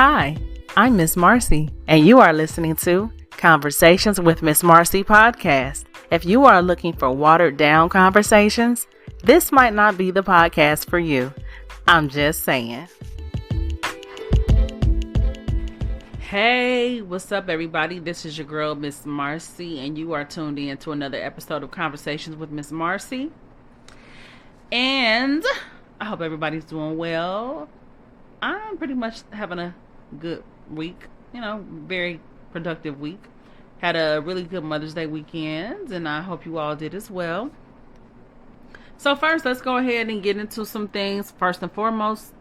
Hi, I'm Miss Marcie, and you are listening to Conversations with Miss Marcie Podcast. If you are looking for watered down conversations, this might not be the podcast for you. I'm just saying. Hey, what's up, everybody? This is your girl, Miss Marcie, and you are tuned in to another episode of Conversations with Miss Marcie. And I hope everybody's doing well. I'm pretty much having a good week, very productive week. Had a really good Mother's Day weekend, and I hope you all did as well. So first, let's go ahead and get into some things. First and foremost,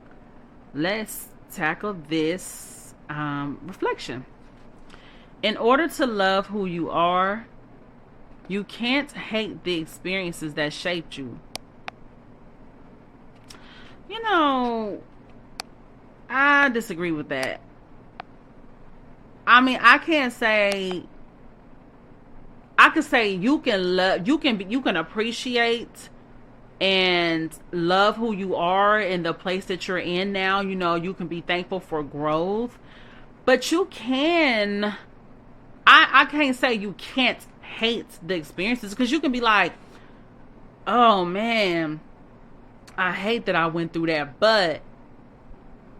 let's tackle this reflection. In order to love who you are, you can't hate the experiences that shaped you. I disagree with that. I mean, I could say you can appreciate and love who you are in the place that you're in now. You can be thankful for growth, but you can, I can't say you can't hate the experiences, because you can be like, oh man, I hate that I went through that, but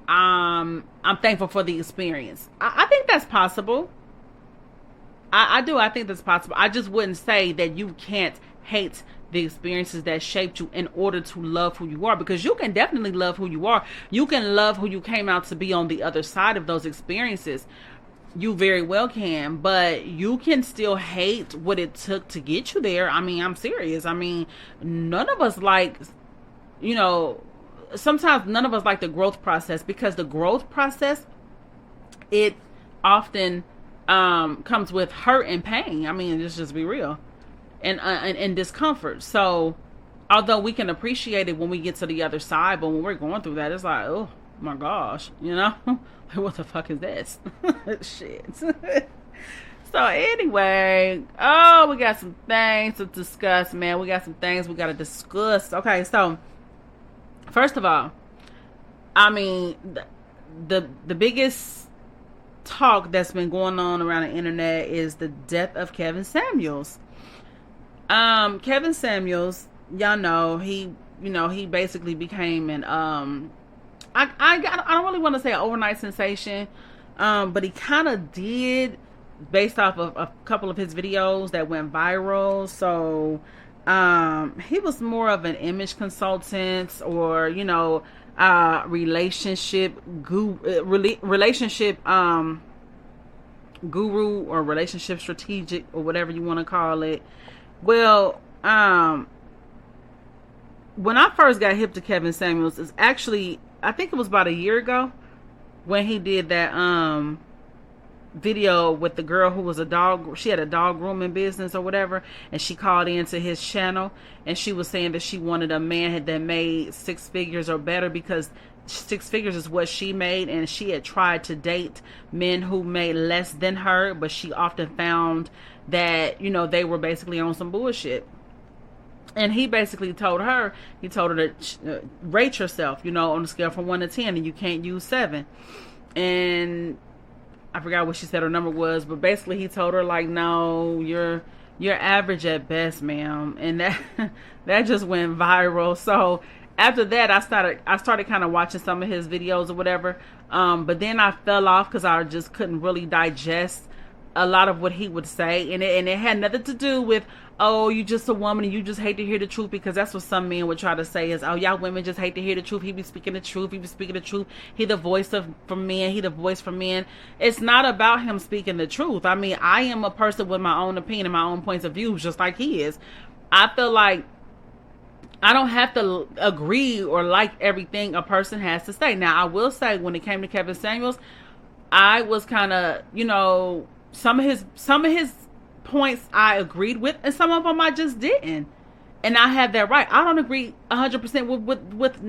I'm thankful for the experience. I think that's possible. I do. I think that's possible. I just wouldn't say that you can't hate the experiences that shaped you in order to love who you are, because you can definitely love who you are. You can love who you came out to be on the other side of those experiences. You very well can, but you can still hate what it took to get you there. I mean, I'm serious. I mean, none of us sometimes none of us like the growth process, because the growth process, it often comes with hurt and pain. I mean, let's just be real, and discomfort. So although we can appreciate it when we get to the other side, but when we're going through that, it's like, oh my gosh, like, what the fuck is this? Shit. So anyway, we got some things to discuss, man. We got some things we got to discuss. Okay, so first of all, I mean, the biggest talk that's been going on around the internet is the death of Kevin Samuels. Kevin Samuels, y'all know, he basically became an I don't really want to say an overnight sensation, but he kind of did, based off of a couple of his videos that went viral. So he was more of an image consultant, or relationship guru, or relationship strategic, or whatever you want to call it. Well, when I first got hip to Kevin Samuels, is actually, I think it was about a year ago, when he did that video with the girl who was she had a dog grooming business or whatever, and she called into his channel, and she was saying that she wanted a man that made six figures or better, because six figures is what she made, and she had tried to date men who made less than her, but she often found that they were basically on some bullshit. And he basically told her to rate yourself, on a scale from 1 to 10, and you can't use 7. And I forgot what she said her number was, but basically he told her, like, no, you're average at best, ma'am. And that just went viral. So after that, I started kind of watching some of his videos or whatever. But then I fell off, because I just couldn't really digest a lot of what he would say, and it had nothing to do with, oh, you just a woman and you just hate to hear the truth, because that's what some men would try to say is, oh, y'all women just hate to hear the truth. He be speaking the truth. He the voice for men. He the voice for men. It's not about him speaking the truth. I mean, I am a person with my own opinion and my own points of view, just like he is. I feel like I don't have to agree or like everything a person has to say. Now, I will say, when it came to Kevin Samuels, I was kind of, some of his points I agreed with, and some of them I just didn't. And I had that right. I don't agree 100% with what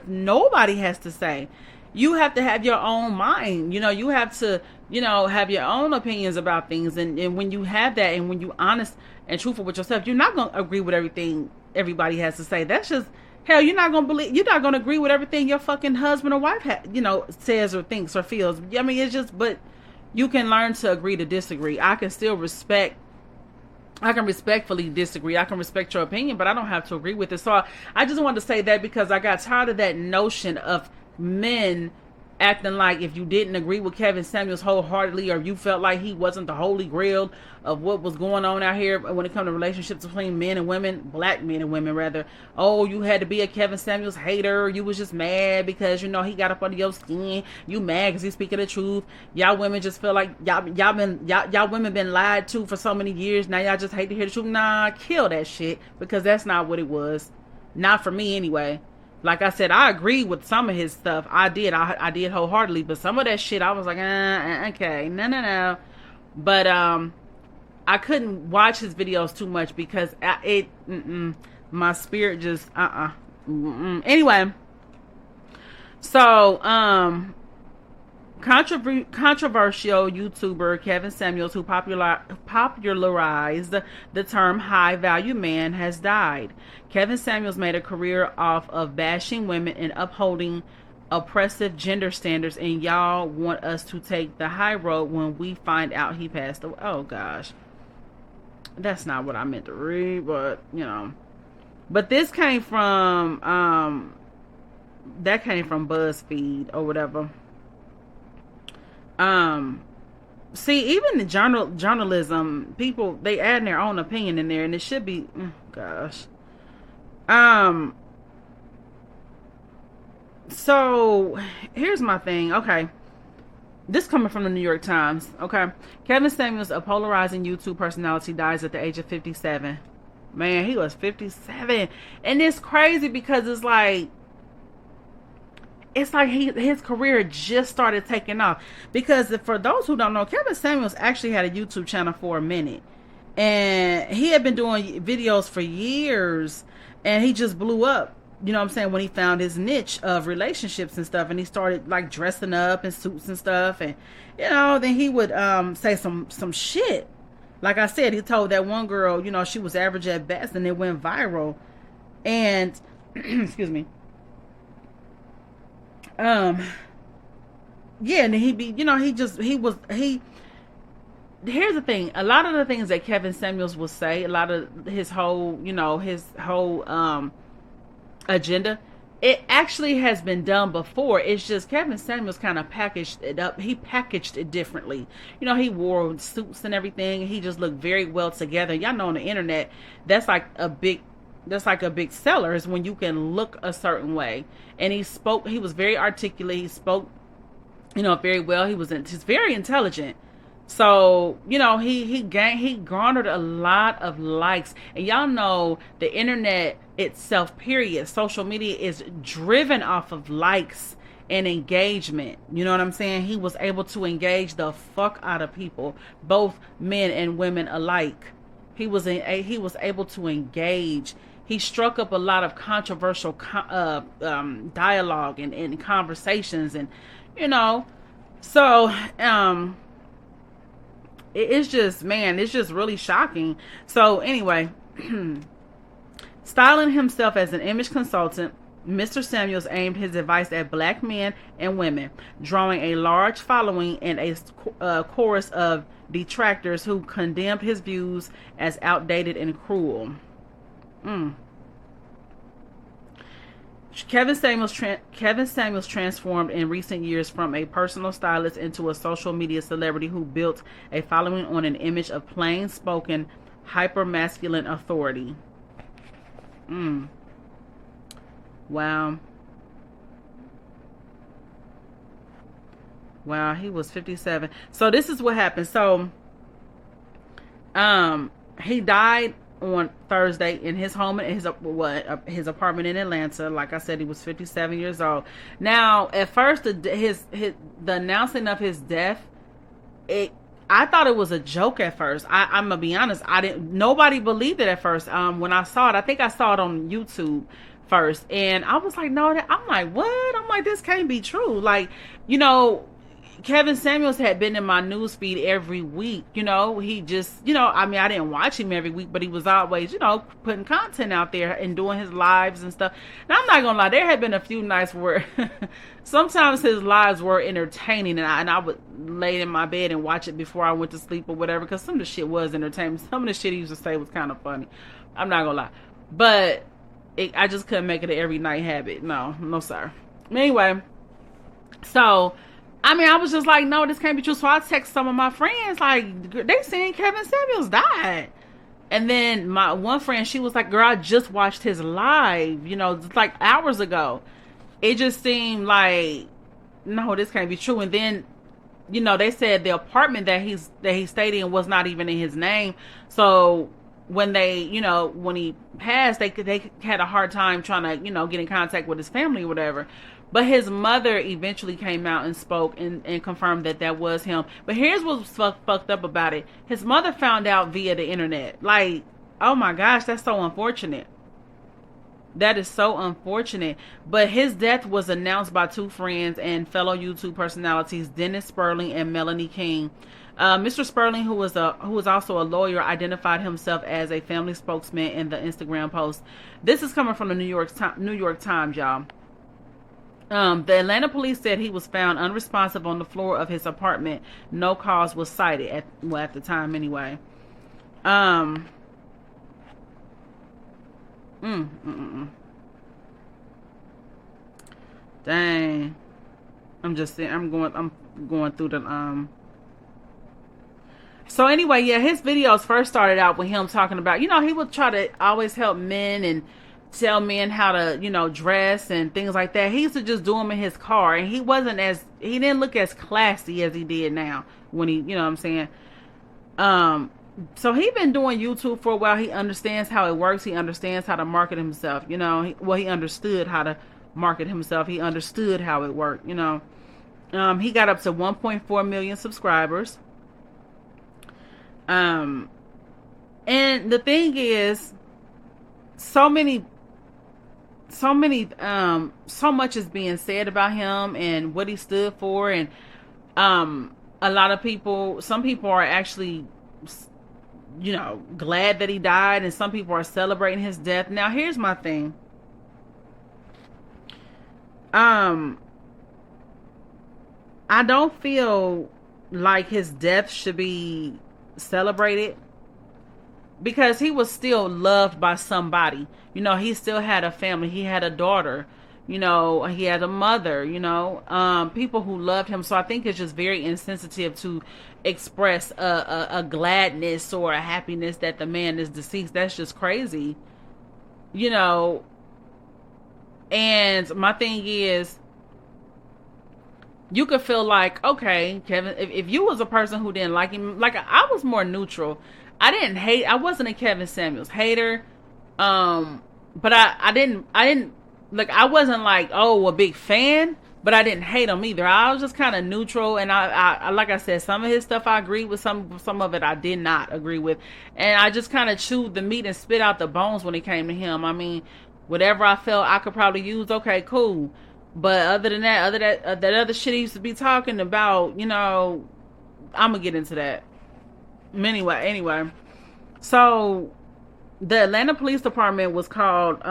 nobody has to say. You have to have your own mind. You have to, have your own opinions about things. And when you have that, and when you honest and truthful with yourself, you're not going to agree with everything everybody has to say. That's just Hell, you're not gonna agree with everything your fucking husband or wife says or thinks or feels. I mean, it's just, but you can learn to agree to disagree. I can respectfully disagree. I can respect your opinion, but I don't have to agree with it. So I just wanted to say that because I got tired of that notion of men acting like if you didn't agree with Kevin Samuels wholeheartedly, or you felt like he wasn't the holy grail of what was going on out here when it comes to relationships between men and women, black men and women rather. Oh, you had to be a Kevin Samuels hater. You was just mad because he got up under your skin. You mad because he's speaking the truth. Y'all women just feel like y'all women been lied to for so many years. Now y'all just hate to hear the truth. Nah, kill that shit, because that's not what it was. Not for me anyway. Like I said, I agree with some of his stuff. I did wholeheartedly, but some of that shit I was like, okay, no. But I couldn't watch his videos too much because my spirit just Anyway, so controversial YouTuber Kevin Samuels, who popularized the term high value man, has died. Kevin Samuels made a career off of bashing women and upholding oppressive gender standards, and y'all want us to take the high road when we find out he passed away. Oh gosh, that's not what I meant to read, but but this came from BuzzFeed or whatever. See, even the journalism people, they add their own opinion in there, and it should be gosh. So here's my thing. Okay, this coming from the New York Times. Okay, Kevin Samuels, a polarizing YouTube personality, dies at the age of 57. Man, he was 57, and it's crazy because it's like his career just started taking off. Because for those who don't know, Kevin Samuels actually had a YouTube channel for a minute, and he had been doing videos for years, and he just blew up. You know what I'm saying? When he found his niche of relationships and stuff, and he started like dressing up in suits and stuff, and then he would say some shit. Like I said, he told that one girl, she was average at best, and it went viral. And excuse me. Yeah, and he'd be, here's the thing. A lot of the things that Kevin Samuels will say, a lot of his whole agenda, it actually has been done before. It's just Kevin Samuels kind of packaged it up. He packaged it differently. He wore suits and everything. He just looked very well together. Y'all know on the internet, that's like a big seller, is when you can look a certain way. And he was very articulate. He spoke, very well. He's very intelligent. So, he garnered a lot of likes. And y'all know the internet itself, period, social media, is driven off of likes and engagement. You know what I'm saying? He was able to engage the fuck out of people, both men and women alike. He was able to engage. He struck up a lot of controversial dialogue and conversations, and so it's just really shocking. So anyway, styling himself as an image consultant, Mr. Samuels aimed his advice at black men and women, drawing a large following and a chorus of detractors who condemned his views as outdated and cruel. Kevin Samuels transformed in recent years from a personal stylist into a social media celebrity who built a following on an image of plain-spoken, hyper-masculine authority. Wow. He was 57. So this is what happened. So he died on Thursday in his home, in his apartment in Atlanta. Like I said, he was 57 years old. Now, at first, the announcing of his death, I thought it was a joke at first. I'm gonna be honest. Nobody believed it at first. When I saw it, I think I saw it on YouTube first, and I was like, no, I'm like, what? I'm like, this can't be true. Like, Kevin Samuels had been in my news feed every week. He just, I mean, I didn't watch him every week, but he was always, putting content out there and doing his lives and stuff. Now, I'm not gonna lie, there had been a few nights where sometimes his lives were entertaining, and I would lay in my bed and watch it before I went to sleep or whatever, because some of the shit was entertaining. Some of the shit he used to say was kind of funny. I'm not gonna lie, but I just couldn't make it an every night habit. No, sir. Anyway, so I mean, I was just like, no, this can't be true. So I text some of my friends, like, they saying Kevin Samuels died. And then my one friend, she was like, girl, I just watched his live, like hours ago. It just seemed like, no, this can't be true. And then, they said the apartment that he stayed in was not even in his name. So when when he passed, they had a hard time trying to, get in contact with his family or whatever. But his mother eventually came out and spoke and confirmed that was him. But here's what's fucked up about it. His mother found out via the internet. Like, oh my gosh, that's so unfortunate. That is so unfortunate. But his death was announced by two friends and fellow YouTube personalities, Dennis Sperling and Melanie King. Mr. Sperling, who was also a lawyer, identified himself as a family spokesman in the Instagram post. This is coming from the New York Times, y'all. The Atlanta police said he was found unresponsive on the floor of his apartment. No cause was cited at the time anyway. Dang. I'm going through the So anyway, yeah, his videos first started out with him talking about, he would try to always help men and tell men how to, dress and things like that. He used to just do them in his car, and he didn't look as classy as he did now when he, what I'm saying? So he been doing YouTube for a while. He understands how it works. He understands how to market himself, he understood how to market himself. He understood how it worked, He got up to 1.4 million subscribers. And the thing is, so much is being said about him and what he stood for, and a lot of people, some people are actually, glad that he died, and some people are celebrating his death. Now, here's my thing. I don't feel like his death should be celebrated, because he was still loved by somebody. He still had a family. He had a daughter. He had a mother. People who loved him. So I think it's just very insensitive to express a gladness or a happiness that the man is deceased. That's just crazy. And my thing is, you could feel like, okay, Kevin, if you was a person who didn't like him, like I was more neutral. I wasn't a Kevin Samuels hater. But I didn't, like, I wasn't like, a big fan, but I didn't hate him either. I was just kind of neutral. And I like I said, some of his stuff I agree with, some of it I did not agree with. And I just kind of chewed the meat and spit out the bones when it came to him. I mean, whatever I felt I could probably use, okay, cool. But other than that, that other shit he used to be talking about, I'm gonna get into that. Anyway, so the Atlanta Police Department was called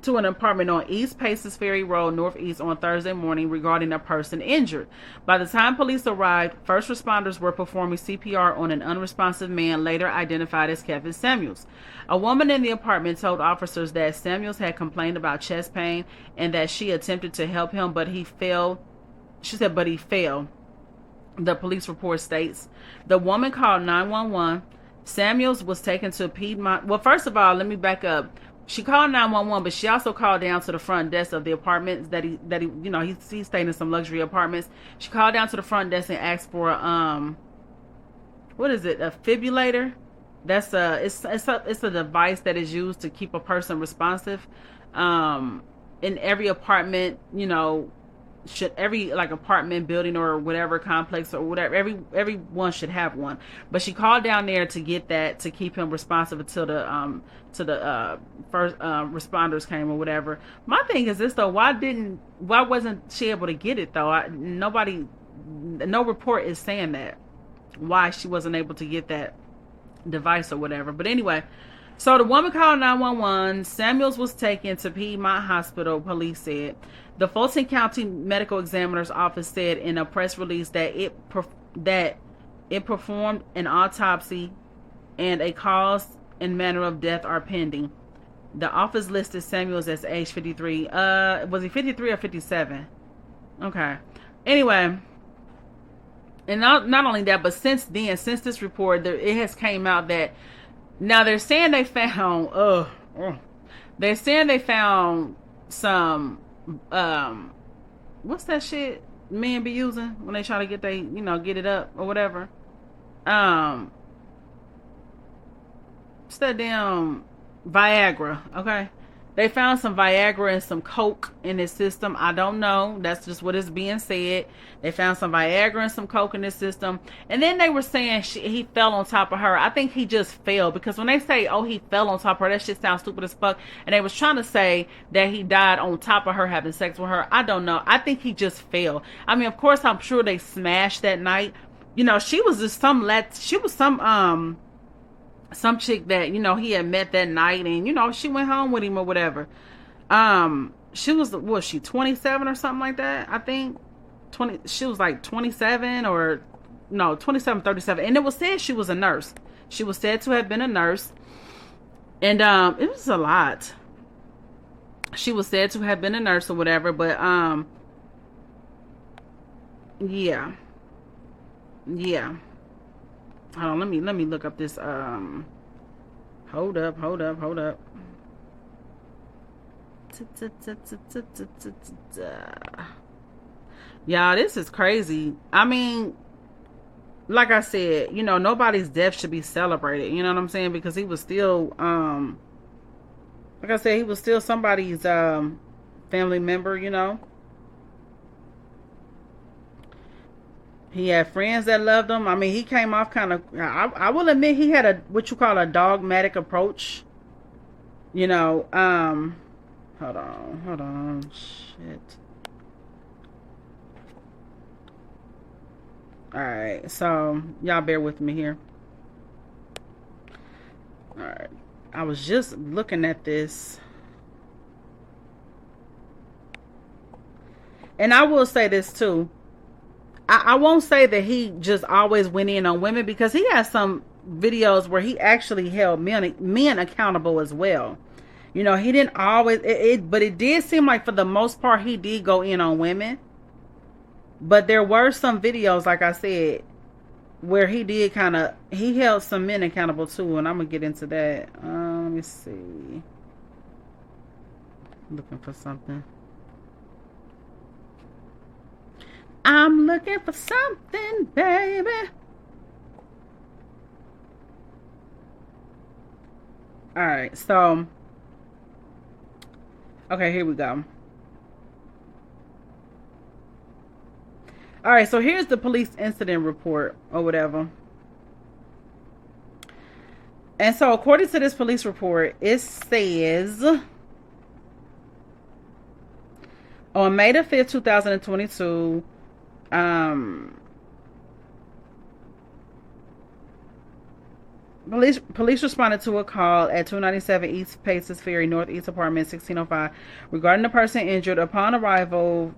to an apartment on East Paces Ferry Road, Northeast, on Thursday morning regarding a person injured. By the time police arrived, first responders were performing CPR on an unresponsive man, later identified as Kevin Samuels. A woman in the apartment told officers that Samuels had complained about chest pain and that she attempted to help him, but he failed. She said, but he failed. The police report states the woman called 911. Samuels was taken to Piedmont. Well, first of all, let me back up. She called 911, but she also called down to the front desk of the apartments that he he stayed in some luxury apartments. She called down to the front desk and asked for what is it? A fibrillator? That's it's a device that is used to keep a person responsive. In every apartment, should every apartment building or whatever complex or whatever, everyone should have one. But she called down there to get that, to keep him responsive until the first responders came or whatever. My thing is this though, why wasn't she able to get it though? Nobody no report is saying that, why she wasn't able to get that device or whatever. But anyway, so the woman called 911. Samuels was taken to Piedmont Hospital, police said. The Fulton County Medical Examiner's Office said in a press release that it performed an autopsy and a cause and manner of death are pending. The office listed Samuels as age 53. Was he 53 or 57? Okay. Anyway, and not only that, but since this report, it has came out that now they're saying they found some what's that shit men be using when they try to get get it up or whatever. It's that damn Viagra, okay? They found some Viagra and some coke in his system. I don't know. That's just what is being said. They found some Viagra and some coke in his system. And then they were saying he fell on top of her. I think he just fell, because when they say, oh, he fell on top of her, that shit sounds stupid as fuck. And they was trying to say that he died on top of her having sex with her. I don't know. I think he just fell. I mean, of course, I'm sure they smashed that night. She was just some chick that he had met that night, and she went home with him or whatever. She was she 27 or something like that? I think she was like 27 or no, 27, 37, and it was said she was a nurse. She was said to have been a nurse, and it was a lot. She was said to have been a nurse or whatever, but yeah. Hold on, let me look up this. Hold up. Y'all, this is crazy. I mean, like I said, nobody's death should be celebrated. You know what I'm saying? Because he was still, like I said, he was still somebody's family member. He had friends that loved him. I mean, he came off kind of, I will admit, he had what you call a dogmatic approach. Hold on. Shit. Alright, so y'all bear with me here. Alright. I was just looking at this. And I will say this too. I won't say that he just always went in on women, because he has some videos where he actually held men accountable as well. He didn't always, but it did seem like for the most part he did go in on women. But there were some videos, like I said, where he did he held some men accountable too, and I'm gonna get into that. Let me see. Looking for something. I'm looking for something, baby. Alright, so. Okay, here we go. Alright, so here's the police incident report or whatever. And so according to this police report, it says, on May the 5th, 2022, police responded to a call at 297 East Paces Ferry, Northeast Apartment 1605, regarding the person injured. Upon arrival,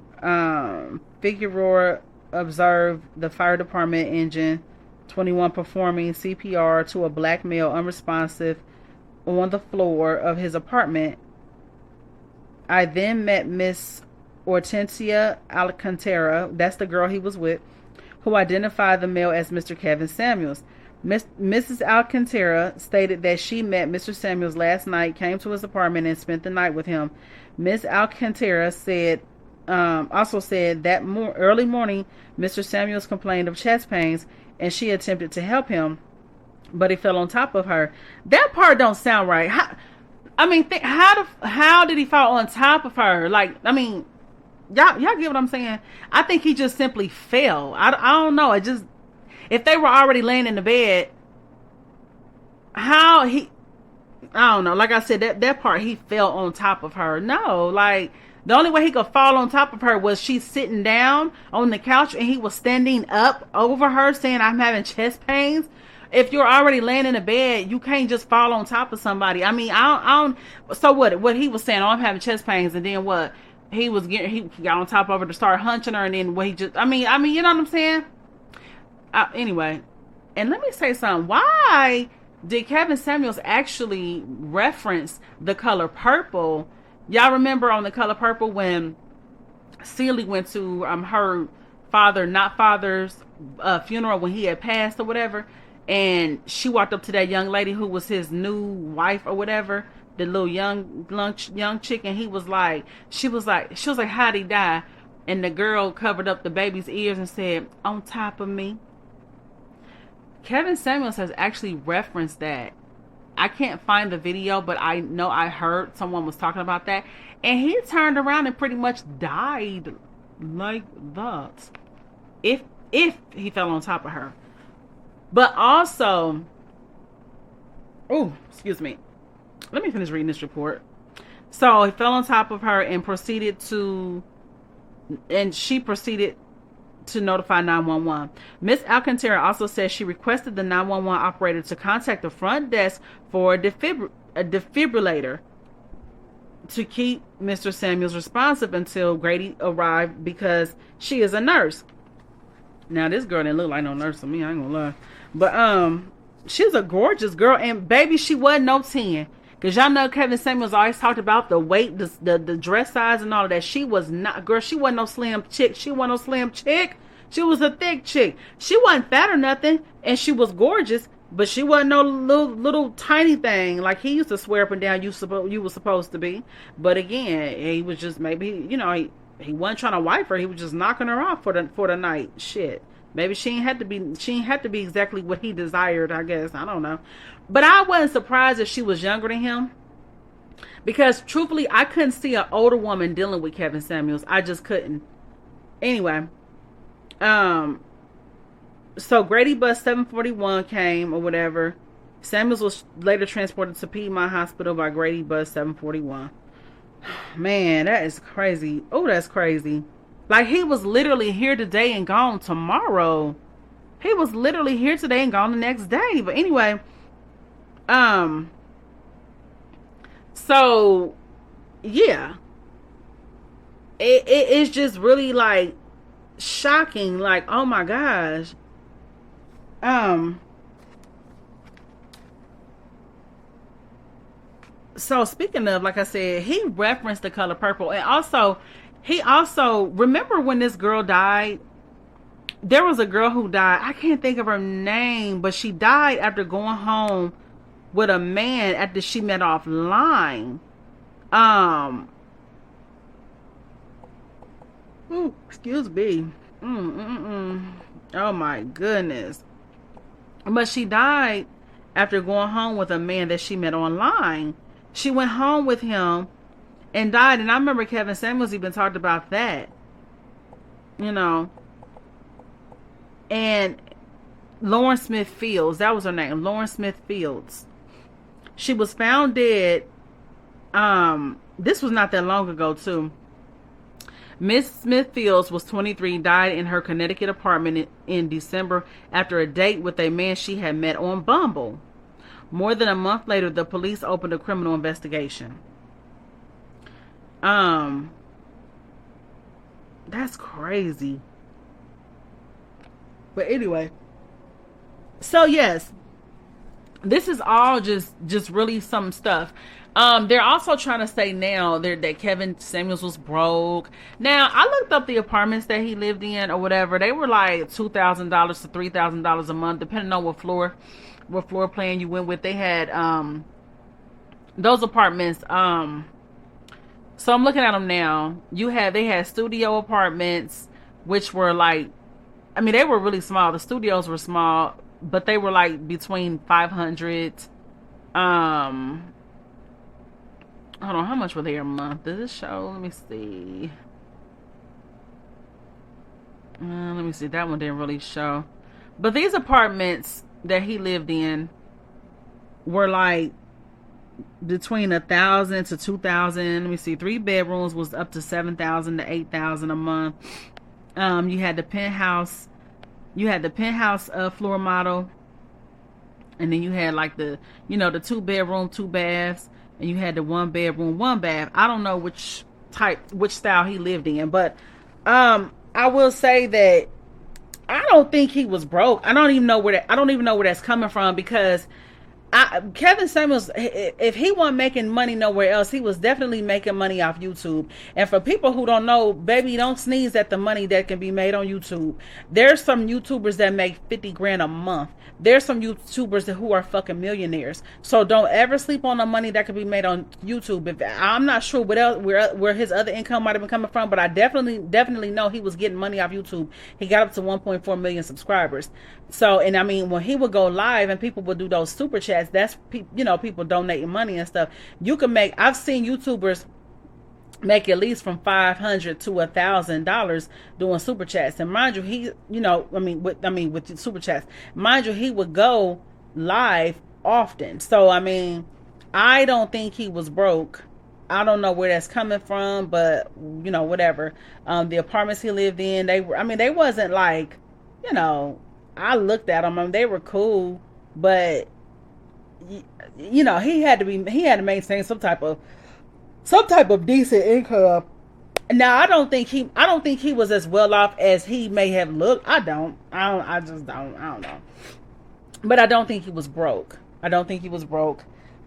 Figueroa observed the fire department engine 21 performing CPR to a black male unresponsive on the floor of his apartment. I then met Miss Hortensia Alcantara, that's the girl he was with, who identified the male as Mr. Kevin Samuels. Mrs. Alcantara stated that she met Mr. Samuels last night, came to his apartment, and spent the night with him. Ms. Alcantara also said that early morning, Mr. Samuels complained of chest pains, and she attempted to help him, but he fell on top of her. That part don't sound right. How did he fall on top of her? Like, I mean, y'all get what I'm saying? I think he just simply fell. I don't know. If they were already laying in the bed, I don't know. Like I said, that part, he fell on top of her. No, like, The only way he could fall on top of her was she's sitting down on the couch and he was standing up over her saying, I'm having chest pains. If you're already laying in a bed, you can't just fall on top of somebody. I mean, I don't. So what he was saying, oh, I'm having chest pains, and then what? He got on top of her to start hunching her, and then what he just, I mean, you know what I'm saying? Anyway, and let me say something. Why did Kevin Samuels actually reference The Color Purple? Y'all remember on The Color Purple when Celie went to her father's funeral when he had passed or whatever, and she walked up to that young lady who was his new wife or whatever, the little young chick, and she was like, how'd he die? And the girl covered up the baby's ears and said, on top of me. Kevin Samuels has actually referenced that. I can't find the video, but I know I heard someone was talking about that. And he turned around and pretty much died like that. If he fell on top of her. But also, oh, excuse me. Let me finish reading this report. So he fell on top of her and she proceeded to notify 911. Miss Alcantara also says she requested the 911 operator to contact the front desk for a defibrillator to keep Mr. Samuels responsive until Grady arrived because she is a nurse. Now this girl didn't look like no nurse to me, I ain't gonna lie. But she's a gorgeous girl, and baby, she wasn't no 10. Because y'all know Kevin Samuels always talked about the weight, the dress size and all of that. She was not, girl, she wasn't no slim chick. She wasn't no slim chick. She was a thick chick. She wasn't fat or nothing, and she was gorgeous, but she wasn't no little tiny thing like he used to swear up and down you were supposed to be. But again, he was just maybe, he wasn't trying to wife her. He was just knocking her off for the night. Shit. Maybe she ain't had to be exactly what he desired, I guess. I don't know. But I wasn't surprised if she was younger than him. Because truthfully, I couldn't see an older woman dealing with Kevin Samuels. I just couldn't. Anyway. So Grady bus 741 came or whatever. Samuels was later transported to Piedmont Hospital by Grady bus 741. Man, that is crazy. Oh, that's crazy. Like, he was literally here today and gone tomorrow. He was literally here today and gone the next day. But anyway, so yeah, it's just really like shocking. Like, oh my gosh. So speaking of, like I said, he referenced The Color Purple, and he also remember when this girl died. There was a girl who died. I can't think of her name, but she died after going home with a man after she met offline. Ooh, excuse me. Oh my goodness. But she died after going home with a man that she met online. She went home with him and died. And I remember Kevin Samuels even talked about that. And Lauren Smith Fields, that was her name, Lauren Smith Fields. She was found dead. This was not that long ago too. Miss Smith Fields was 23, died in her Connecticut apartment in December after a date with a man she had met on Bumble. More than a month later, the police opened a criminal investigation. That's crazy. But anyway, so yes, this is all just really some stuff. They're also trying to say now that Kevin Samuels was broke. Now, I looked up the apartments that he lived in or whatever. They were like $2,000 to $3,000 a month, depending on what floor plan you went with. They had those apartments. So I'm looking at them now. They had studio apartments, which were like, I mean, they were really small. The studios were small, but they were like between 500. Hold on, how much were they a month? Does this show? Let me see. Let me see. That one didn't really show. But these apartments that he lived in were like between 1,000 to 2,000. Let me see, 3 bedrooms was up to 7,000 to 8,000 a month. You had the penthouse. You had the penthouse floor model, and then you had like the 2 bedroom, 2 baths, and you had the 1 bedroom, 1 bath. I don't know which style he lived in, but I will say that I don't think he was broke. I don't even know where that's coming from, because Kevin Samuels, if he wasn't making money nowhere else, he was definitely making money off YouTube. And for people who don't know, baby, don't sneeze at the money that can be made on YouTube. There's some YouTubers that make 50 grand a month. There's some YouTubers who are fucking millionaires. So don't ever sleep on the money that can be made on YouTube. I'm not sure what else, where his other income might have been coming from, but I definitely know he was getting money off YouTube. He got up to 1.4 million subscribers. So, and I mean, when he would go live and people would do those super chats, that's people donating money and stuff. You can make. I've seen YouTubers make at least from $500 to $1,000 doing super chats. And mind you, with super chats, mind you, he would go live often. So I mean, I don't think he was broke. I don't know where that's coming from, but whatever. The apartments he lived in, they wasn't like, I looked at them. They were cool, but he had to maintain some type of decent income. Now, I don't think he was as well off as he may have looked. I don't know. But I don't think he was broke.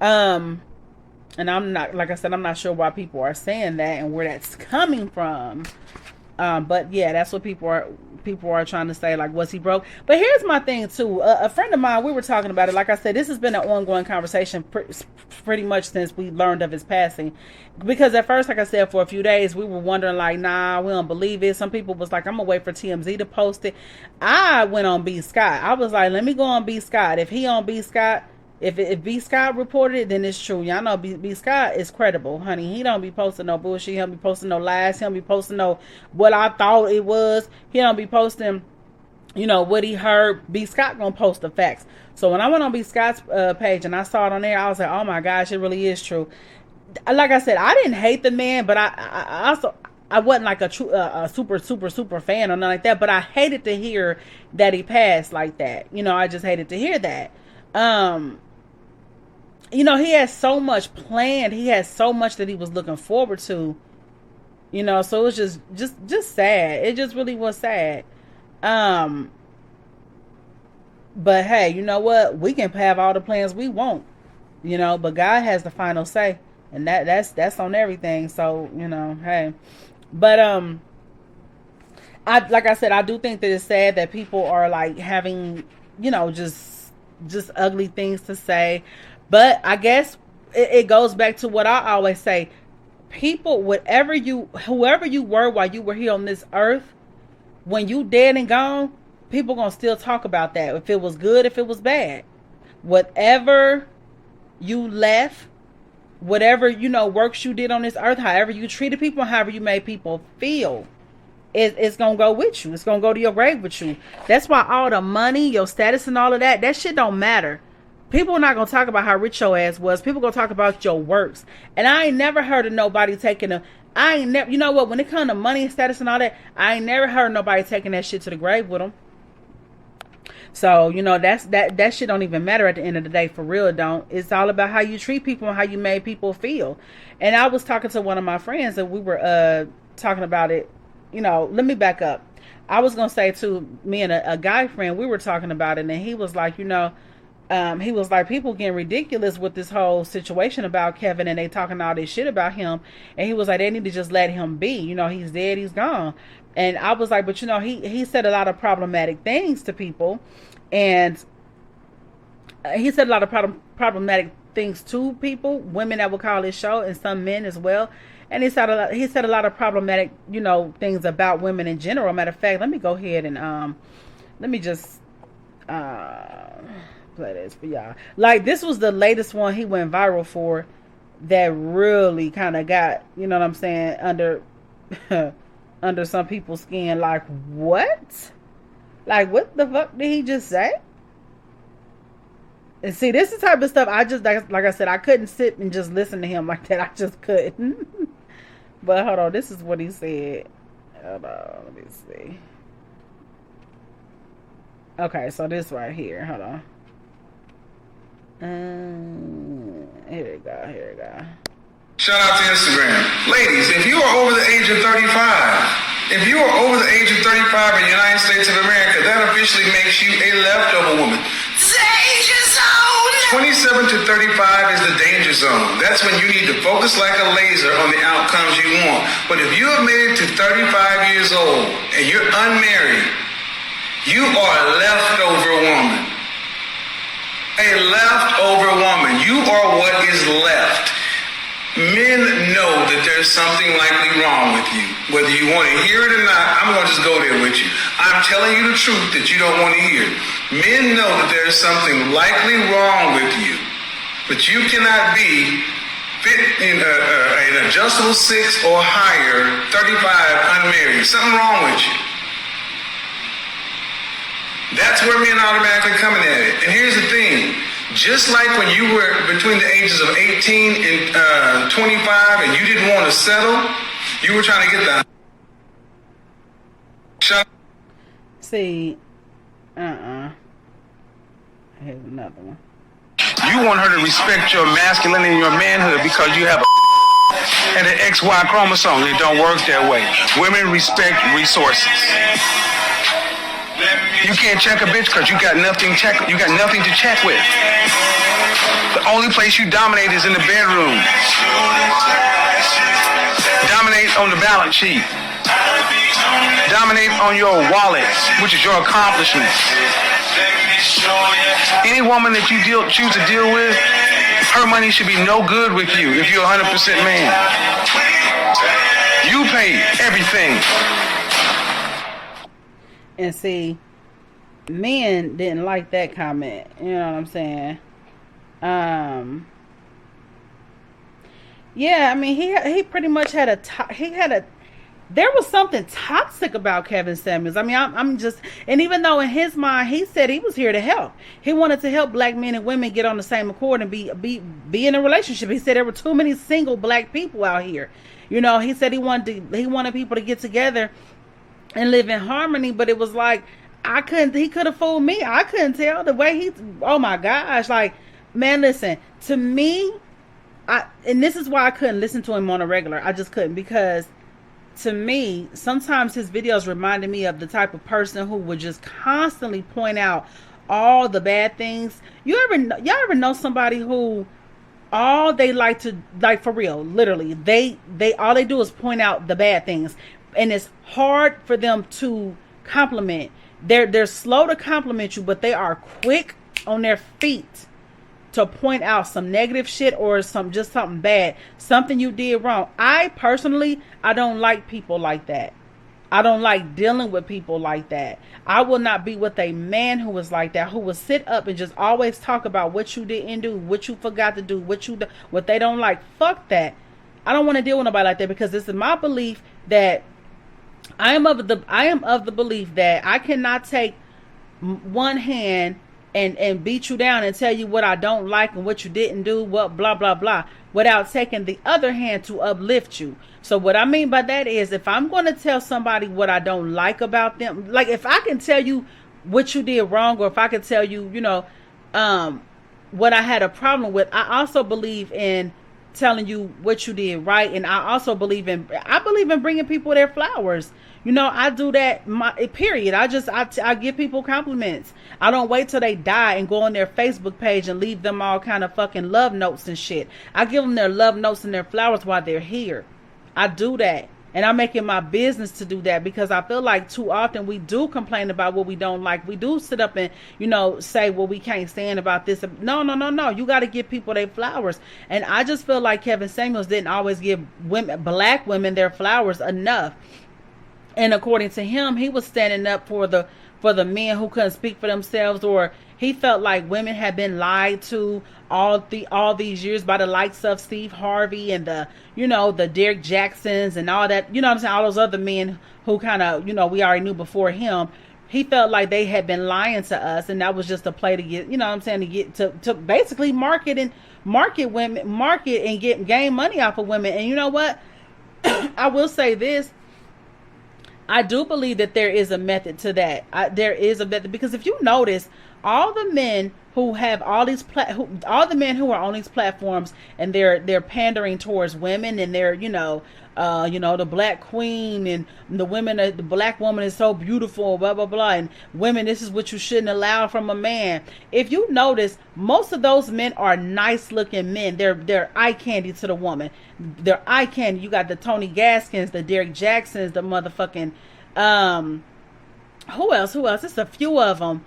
And I'm not, like I said, I'm not sure why people are saying that and where that's coming from. But yeah, that's what people are trying to say, like, was he broke? But here's my thing too. A friend of mine, we were talking about it. Like I said, this has been an ongoing conversation pretty much since we learned of his passing. Because at first, like I said, for a few days, we were wondering, like, nah, we don't believe it. Some people was like, I'm gonna wait for TMZ to post it. I went on B. Scott. I was like, let me go on B. Scott. If he on B. Scott, if B. Scott reported it, then it's true. Y'all know B. Scott is credible, honey. He don't be posting no bullshit. He don't be posting no lies. He don't be posting no what I thought it was. He don't be posting, what he heard. B. Scott gonna post the facts. So when I went on B. Scott's page and I saw it on there, I was like, oh my gosh, it really is true. Like I said, I didn't hate the man, but I also, I wasn't like a super fan or nothing like that. But I hated to hear that he passed like that. I just hated to hear that. He had so much planned. He had so much that he was looking forward to. So it was just sad. It just really was sad. But hey, you know what? We can have all the plans we want, but God has the final say, and that's on everything. So, hey. But like I said, I do think that it's sad that people are like having, just ugly things to say. But I guess it goes back to what I always say. People, whoever you were while you were here on this earth, when you dead and gone, people gonna still talk about that. If it was good, if it was bad. Whatever you left, whatever, works you did on this earth, however you treated people, however you made people feel, it's gonna go with you. It's gonna go to your grave with you. That's why all the money, your status and all of that shit don't matter. People are not going to talk about how rich your ass was. People going to talk about your works. And I ain't never heard of nobody taking you know what, when it comes to money and status and all that, I ain't never heard nobody taking that shit to the grave with them. So, that shit don't even matter at the end of the day. For real, it don't. It's all about how you treat people and how you made people feel. And I was talking to one of my friends and we were talking about it. Let me back up. I was going to say to me and a guy friend, we were talking about it, and he was like, he was like, people getting ridiculous with this whole situation about Kevin, and they talking all this shit about him. And he was like, they need to just let him be. He's dead, he's gone. And I was like, but he said a lot of problematic things to people, and he said a lot of problematic things to people, women that would call his show, and some men as well. And he said a lot of problematic, things about women in general. Matter of fact, let me go ahead and let me just play this for y'all. Like, this was the latest one he went viral for that really kind of got, what I'm saying, under under some people's skin. Like, what? Like, what the fuck did he just say? And see, this is the type of stuff I just, like I said, I couldn't sit and just listen to him like that. I just couldn't. But hold on, this is what he said. Hold on, let me see. Okay, so this right here. Hold on. Here we go. Shout out to Instagram. Ladies, if you are over the age of 35, if you are over the age of 35 in the United States of America, that officially makes you a leftover woman. Danger zone! 27 to 35 is the danger zone. That's when you need to focus like a laser on the outcomes you want. But if you have made it to 35 years old and you're unmarried, you are a leftover woman. A leftover woman. You are what is left. Men know that there's something likely wrong with you. Whether you want to hear it or not, I'm going to just go there with you. I'm telling you the truth that you don't want to hear. Men know that there's something likely wrong with you. But you cannot be fit in an adjustable 6 or higher, 35, unmarried. Something wrong with you. That's where men automatically coming at it. And here's the thing. Just like when you were between the ages of 18 and 25 and you didn't want to settle, you were trying to get the... See, here's another one. You want her to respect your masculinity and your manhood because you have a and an XY chromosome. It don't work that way. Women respect resources. You can't check a bitch because you got nothing to check with. The only place you dominate is in the bedroom. Dominate on the balance sheet. Dominate on your wallet, which is your accomplishments. Any woman that you choose to deal with, her money should be no good with you if you're 100% man. You pay everything. And see, men didn't like that comment. You know what I'm saying? Yeah, I mean, he pretty much had there was something toxic about Kevin Samuels. I mean, I'm just, and even though in his mind, he said he was here to help. He wanted to help black men and women get on the same accord and be in a relationship. He said there were too many single black people out here. You know, he said he wanted people to get together and live in harmony, but it was like, he could have fooled me. I couldn't tell the way oh my gosh. Like, man, listen, to me, and this is why I couldn't listen to him on a regular. I just couldn't, because to me, sometimes his videos reminded me of the type of person who would just constantly point out all the bad things. Y'all ever know somebody who all they like to, like, for real, literally, they all they do is point out the bad things. And it's hard for them to compliment. They're slow to compliment you, but they are quick on their feet to point out some negative shit or something bad, something you did wrong. I don't like people like that. I don't like dealing with people like that. I will not be with a man who is like that, who will sit up and just always talk about what you didn't do, what you forgot to do, what they don't like. Fuck that. I don't want to deal with nobody like that, because this is my belief that I am of the belief that I cannot take one hand and beat you down and tell you what I don't like and what you didn't do, what blah blah blah, without taking the other hand to uplift you. So what I mean by that is, if I'm going to tell somebody what I don't like about them, like if I can tell you what you did wrong, or if I can tell you, what I had a problem with, I also believe in telling you what you did right. And I also believe in bringing people their flowers. I do that, period. I give people compliments. I don't wait till they die and go on their Facebook page and leave them all kind of fucking love notes and shit. I give them their love notes and their flowers while they're here. I do that. And I make it my business to do that, because I feel like too often we do complain about what we don't like. We do sit up and, say, well, we can't stand about this. No. You got to give people their flowers. And I just feel like Kevin Samuels didn't always give black women their flowers enough. And according to him, he was standing up for the men who couldn't speak for themselves, or he felt like women had been lied to all these years by the likes of Steve Harvey and the Derek Jacksons and all that, all those other men who kind of, we already knew before him. he felt like they had been lying to us, and that was just a play to get, you know what I'm saying, to get to basically market and gain money off of women. And you know what? I will say this. I do believe that there is a method to that. There is a method, because if you notice, all the men who have all the men who are on these platforms, and they're pandering towards women, and they're the black queen, and the black woman is so beautiful, blah blah blah, and women, this is what you shouldn't allow from a man. If you notice, most of those men are nice looking men. They're eye candy to the woman. They're eye candy. You got the Tony Gaskins, the Derek Jacksons, the motherfucking who else? It's a few of them.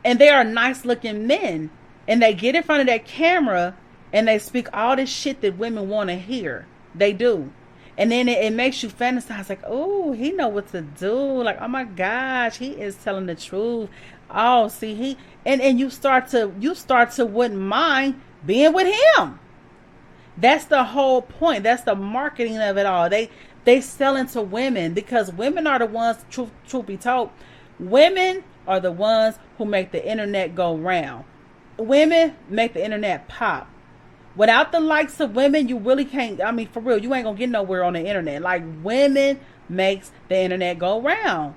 And they are nice looking men, and they get in front of that camera and they speak all this shit that women want to hear. They do. And then it makes you fantasize, like, oh, he know what to do. Like, oh my gosh, he is telling the truth. Oh, see, and you start to wouldn't mind being with him. That's the whole point. That's the marketing of it all. They sell into women, because women are the ones, truth be told, women are the ones who make the internet go round. Women make the internet pop. Without the likes of women, you really can't, I mean, for real, you ain't gonna get nowhere on the internet. Like, women makes the internet go round.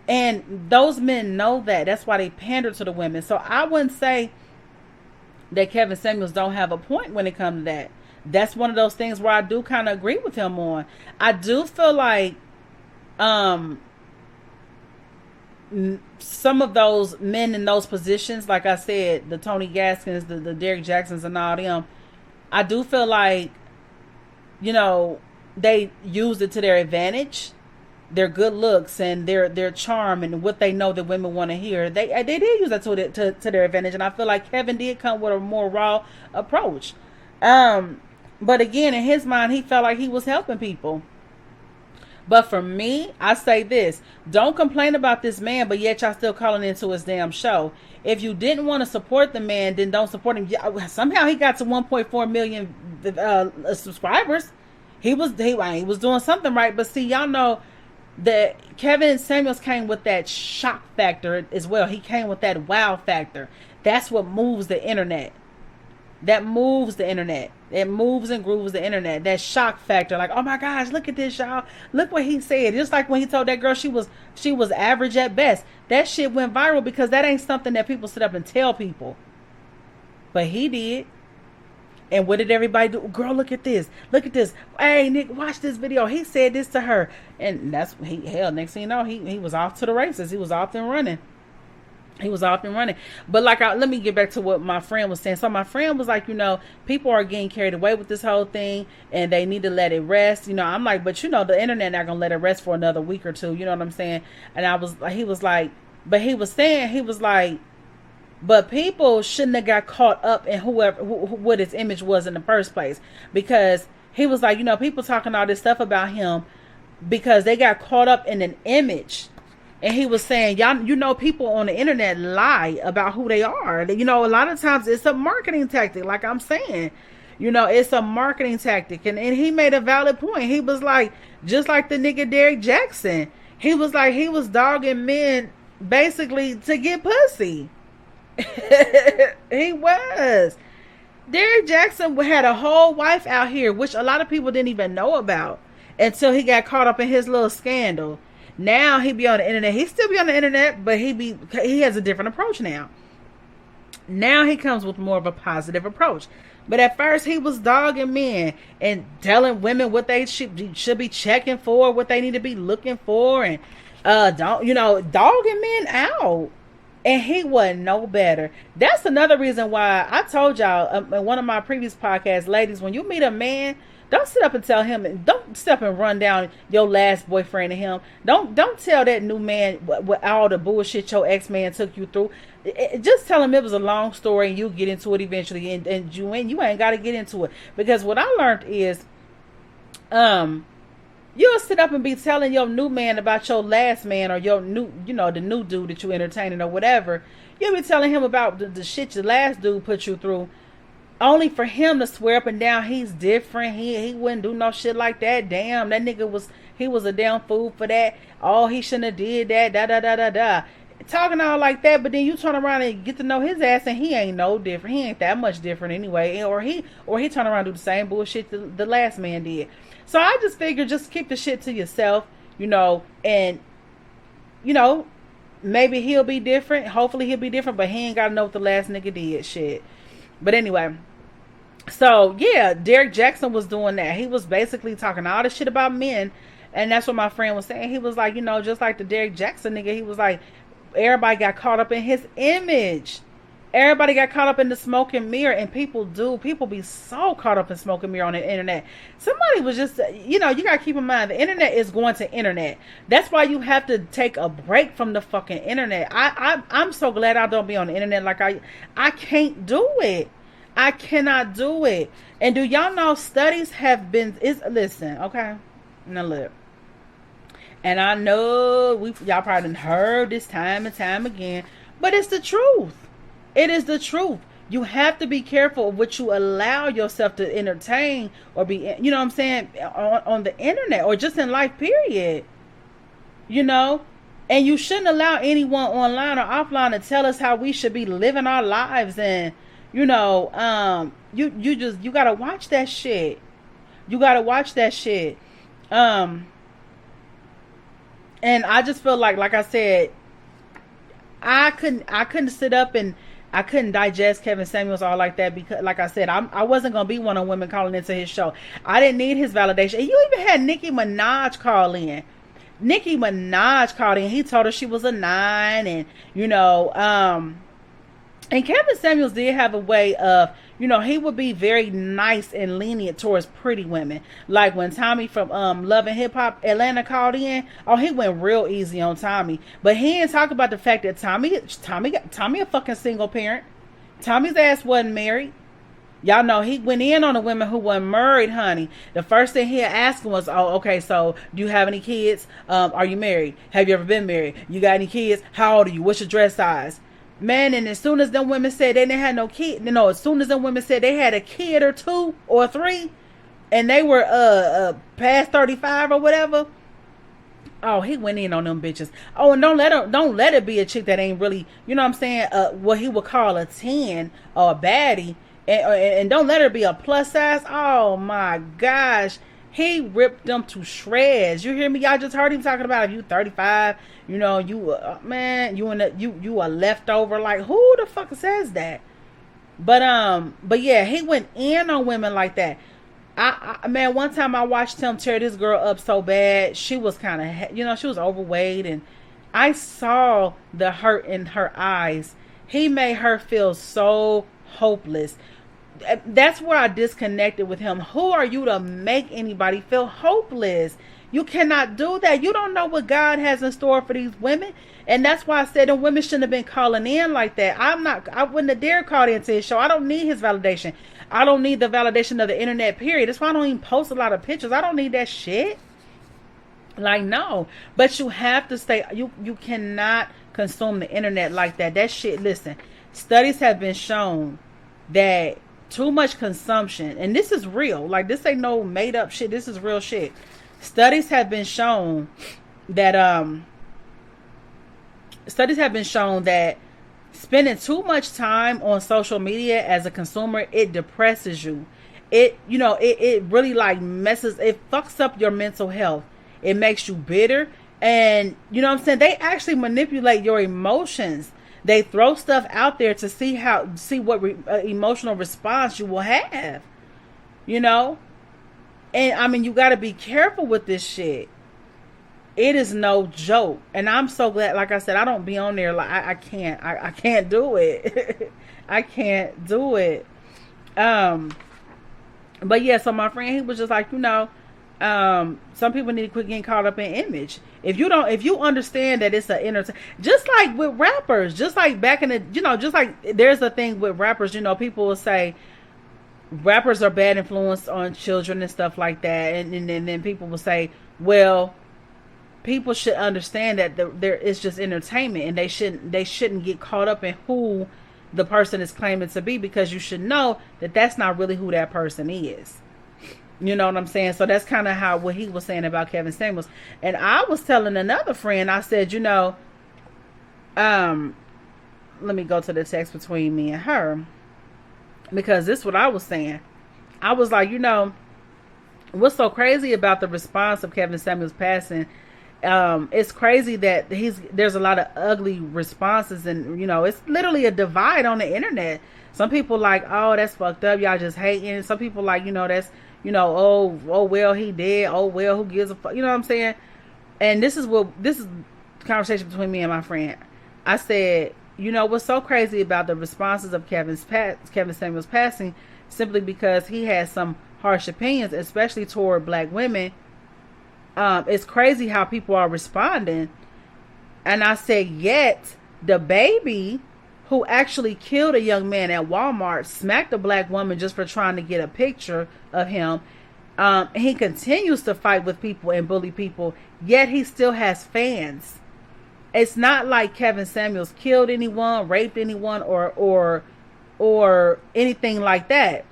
And those men know that. That's why they pander to the women. So I wouldn't say that Kevin Samuels don't have a point when it comes to that. That's one of those things where I do kind of agree with him on. I do feel like some of those men in those positions, like I said, the Tony Gaskins, the Derek Jacksons, and all them, I do feel like, they used it to their advantage. Their good looks and their charm and what they know that women want to hear, they did use that to their advantage. And I feel like Kevin did come with a more raw approach. But again, in his mind, he felt like he was helping people. But for me, I say this: don't complain about this man, but yet y'all still calling into his damn show. If you didn't want to support the man, then don't support him. Somehow he got to 1.4 million subscribers. He was doing something right. But see, y'all know that Kevin Samuels came with that shock factor as well. He came with that wow factor. That's what moves the internet. That moves the internet. It moves and grooves the internet. That shock factor, like, oh my gosh, look at this, y'all. Look what he said. Just like when he told that girl she was average at best. That shit went viral because that ain't something that people sit up and tell people. But he did. And what did everybody do? Girl, look at this. Look at this. Hey, Nick, watch this video. He said this to her. And next thing you know, he was off to the races. He was off and running. But let me get back to what my friend was saying. So my friend was like, people are getting carried away with this whole thing and they need to let it rest. I'm like, but the internet not gonna let it rest for another week or two. You know what I'm saying? And he was like, but people shouldn't have got caught up in what his image was in the first place. Because he was like, people talking all this stuff about him because they got caught up in an image. And he was saying, y'all, people on the internet lie about who they are. A lot of times it's a marketing tactic, like I'm saying. It's a marketing tactic. And he made a valid point. He was like, just like the nigga Derek Jackson. He was like, he was dogging men basically to get pussy. He was. Derek Jackson had a whole wife out here, which a lot of people didn't even know about until he got caught up in his little scandal. Now he be on the internet. He still be on the internet, but he has a different approach now. Now he comes with more of a positive approach. But at first he was dogging men and telling women what they should be checking for, what they need to be looking for, and dogging men out. And he wasn't no better. That's another reason why I told y'all in one of my previous podcasts, ladies, when you meet a man, don't sit up and tell him, and don't sit up and run down your last boyfriend to him. Don't tell that new man what all the bullshit your ex-man took you through. Just tell him it was a long story and you'll get into it eventually, and you ain't got to get into it. Because what I learned is you'll sit up and be telling your new man about your last man, or your new, the new dude that you entertaining or whatever. You'll be telling him about the shit your last dude put you through, only for him to swear up and down he's different. He wouldn't do no shit like that. Damn, that nigga He was a damn fool for that. Oh, he shouldn't have did that. Da da da da da. Talking all like that, but then you turn around and get to know his ass, and he ain't no different. He ain't that much different anyway. Or he turn around and do the same bullshit the last man did. So I just figured, just keep the shit to yourself, and maybe he'll be different. Hopefully he'll be different, but he ain't gotta know what the last nigga did. Shit. But anyway. So yeah, Derek Jackson was doing that. He was basically talking all this shit about men. And that's what my friend was saying. He was like, just like the Derek Jackson nigga, he was like, everybody got caught up in his image. Everybody got caught up in the smoke and mirror. And people be so caught up in smoke and mirror on the internet. Somebody was just, you got to keep in mind, the internet is going to internet. That's why you have to take a break from the fucking internet. I'm so glad I don't be on the internet. Like I can't do it. I cannot do it. And do y'all know studies have been, listen, okay? Now look. And I know y'all probably heard this time and time again, but it's the truth. It is the truth. You have to be careful of what you allow yourself to entertain or be, you know what I'm saying, on the internet or just in life, period. And you shouldn't allow anyone online or offline to tell us how we should be living our lives. And, you gotta watch that shit. You gotta watch that shit. And I just feel like I said, I couldn't sit up and I couldn't digest Kevin Samuels all like that, because like I said, I wasn't going to be one of women calling into his show. I didn't need his validation. And you even had Nicki Minaj call in. Nicki Minaj called in. He told her she was a 9, and and Kevin Samuels did have a way of, he would be very nice and lenient towards pretty women. Like when Tommy from Love and Hip Hop Atlanta called in, he went real easy on Tommy. But he didn't talk about the fact that Tommy a fucking single parent. Tommy's ass wasn't married. Y'all know he went in on the women who weren't married, honey. The first thing he asked was, okay, so do you have any kids? Are you married? Have you ever been married? You got any kids? How old are you? What's your dress size? Man, and as soon as them women said they didn't have no kid, as soon as them women said they had a kid or 2 or 3, and they were past 35 or whatever, he went in on them bitches. And don't let it be a chick that ain't really, what he would call a 10 or a baddie, and don't let her be a plus size. Oh my gosh. He ripped them to shreds. You hear me? Y'all just heard him talking about if you 35, you a leftover. Like, who the fuck says that? But yeah, he went in on women like that. Man, one time I watched him tear this girl up so bad. She was kind of, she was overweight, and I saw the hurt in her eyes. He made her feel so hopeless. That's where I disconnected with him. Who are you to make anybody feel hopeless? You cannot do that. You don't know what God has in store for these women. And that's why I said the women shouldn't have been calling in like that. I wouldn't have dared call into his show. I don't need his validation. I don't need the validation of the internet, period. That's why I don't even post a lot of pictures. I don't need that shit. Like, no. But you have to stay. You cannot consume the internet like that. That shit, listen. Studies have been shown that too much consumption, and this is real, like this ain't no made up shit, this is real shit. Studies have been shown that spending too much time on social media as a consumer, it depresses you. It really like it fucks up your mental health. It makes you bitter, and what I'm saying, they actually manipulate your emotions. They throw stuff out there to see what emotional response you will have, and I mean, you got to be careful with this shit. It is no joke, and I'm so glad. Like I said, I don't be on there. Like I can't do it. I can't do it. But yeah, so my friend, he was just like, some people need to quit getting caught up in image. If you understand that it's an entertainment, just like with rappers, just like back in the, just like there's a thing with rappers, people will say rappers are bad influence on children and stuff like that. And then people will say, well, people should understand that there is just entertainment, and they shouldn't get caught up in who the person is claiming to be, because you should know that that's not really who that person is. You know what I'm saying? So that's kind of how what he was saying about Kevin Samuels. And I was telling another friend, I said, let me go to the text between me and her, because this is what I was saying. I was like, what's so crazy about the response of Kevin Samuels passing? It's crazy that there's a lot of ugly responses, and it's literally a divide on the internet. Some people like, oh, that's fucked up, y'all just hating. Some people like, that's, oh well, he did. Oh well, who gives a fuck? You know what I'm saying? And this is conversation between me and my friend. I said, what's so crazy about the responses of Kevin Samuels passing, simply because he has some harsh opinions, especially toward black women. It's crazy how people are responding. And I said, yet the baby who actually killed a young man at Walmart smacked a black woman just for trying to get a picture of him. He continues to fight with people and bully people, yet he still has fans. It's not like Kevin Samuels killed anyone, raped anyone, or anything like that.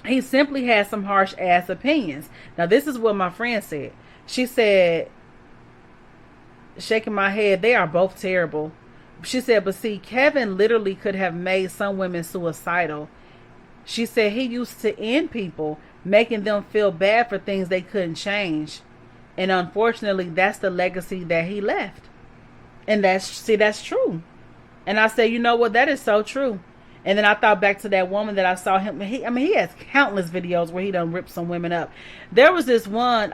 He simply has some harsh ass opinions. Now, this is what my friend said. She said, shaking my head, they are both terrible. She said, but see, Kevin literally could have made some women suicidal. She said he used to end people, making them feel bad for things they couldn't change. And unfortunately, that's the legacy that he left. And that's true. And I said, you know what? That is so true. And then I thought back to that woman that I saw him. He has countless videos where he done ripped some women up. There was this one,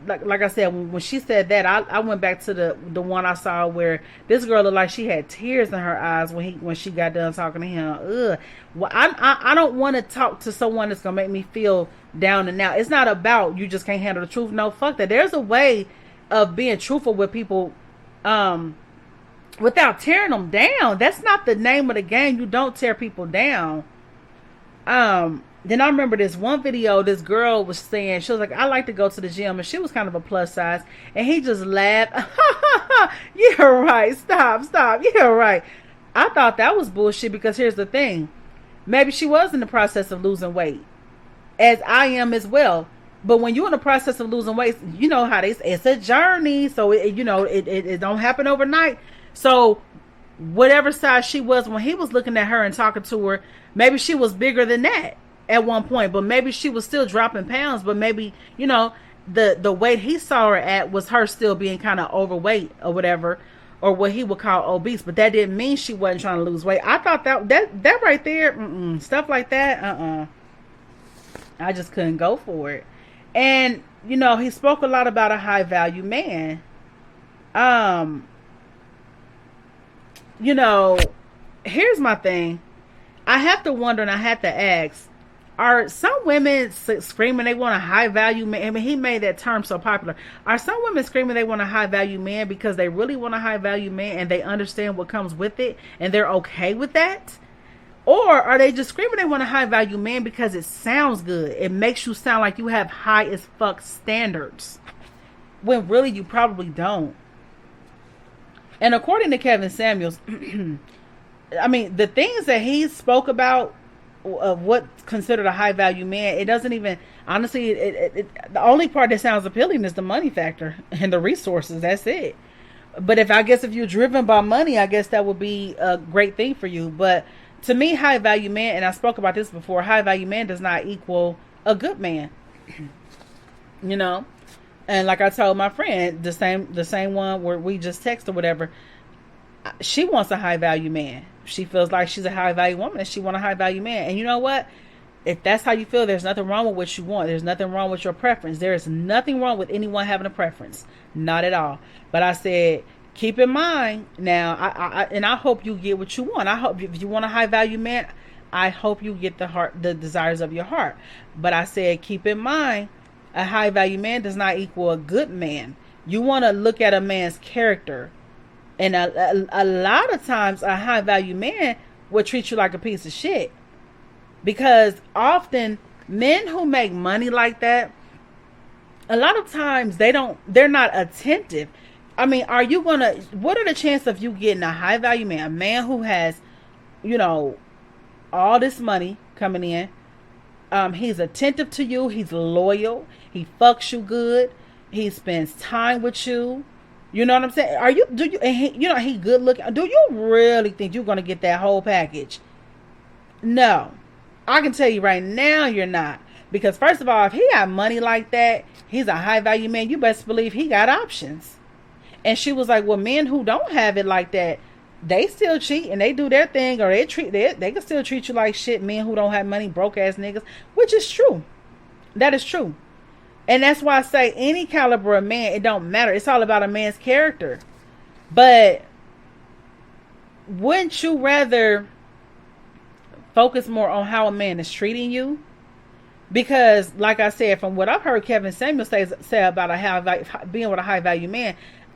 like I said, when she said that, I went back to the one I saw where this girl looked like she had tears in her eyes when she got done talking to him. Ugh. Well, I don't want to talk to someone that's gonna make me feel down and out. It's not about you just can't handle the truth. No, fuck that. There's a way of being truthful with people, without tearing them down. That's not the name of the game. You don't tear people down. Then I remember this one video, this girl was saying, she was like, I like to go to the gym, and she was kind of a plus size, and he just laughed. Yeah, right. Stop. Yeah, right. I thought that was bullshit, because here's the thing. Maybe she was in the process of losing weight, as I am as well. But when you're in the process of losing weight, you know how it's a journey. So it don't happen overnight. So whatever size she was when he was looking at her and talking to her, maybe she was bigger than that at one point, but maybe she was still dropping pounds. But maybe, the weight he saw her at was her still being kind of overweight or whatever, or what he would call obese. But that didn't mean she wasn't trying to lose weight. I thought that right there, stuff like that, I just couldn't go for it. And, he spoke a lot about a high value man. Here's my thing. I have to wonder, and I have to ask, are some women screaming they want a high value man? I mean, he made that term so popular. Are some women screaming they want a high value man because they really want a high value man and they understand what comes with it and they're okay with that? Or are they just screaming they want a high value man because it sounds good? It makes you sound like you have high as fuck standards, when really you probably don't. And according to Kevin Samuels, I mean, the things that he spoke about of what's considered a high value man, it doesn't even, honestly, the only part that sounds appealing is the money factor and the resources. That's it. But if you're driven by money, I guess that would be a great thing for you. But to me, high value man, and I spoke about this before, high value man does not equal a good man. And like I told my friend, the same one where we just text or whatever, she wants a high value man. She feels like she's a high value woman and she wants a high value man. And you know what? If that's how you feel, there's nothing wrong with what you want. There's nothing wrong with your preference. There is nothing wrong with anyone having a preference. Not at all. But I said, keep in mind now, I hope you get what you want. I hope if you want a high value man, I hope you get the desires of your heart. But I said, keep in mind, a high value man does not equal a good man. You want to look at a man's character. And a lot of times a high value man will treat you like a piece of shit. Because often men who make money like that, a lot of times they're not attentive. I mean, what are the chances of you getting a high value man, a man who has, all this money coming in, He's attentive to you. He's loyal. He fucks you good. He spends time with you. You know what I'm saying? He good looking. Do you really think you're going to get that whole package? No. I can tell you right now you're not. Because first of all, if he got money like that, he's a high value man. You best believe he got options. And she was like, well, men who don't have it like that, they still cheat and they do their thing, or they can still treat you like shit. Men who don't have money, broke ass niggas, which is true. That is true. And that's why I say any caliber of man, it don't matter. It's all about a man's character. But wouldn't you rather focus more on how a man is treating you? Because, like I said, from what I've heard Kevin Samuels say about being with a high value man,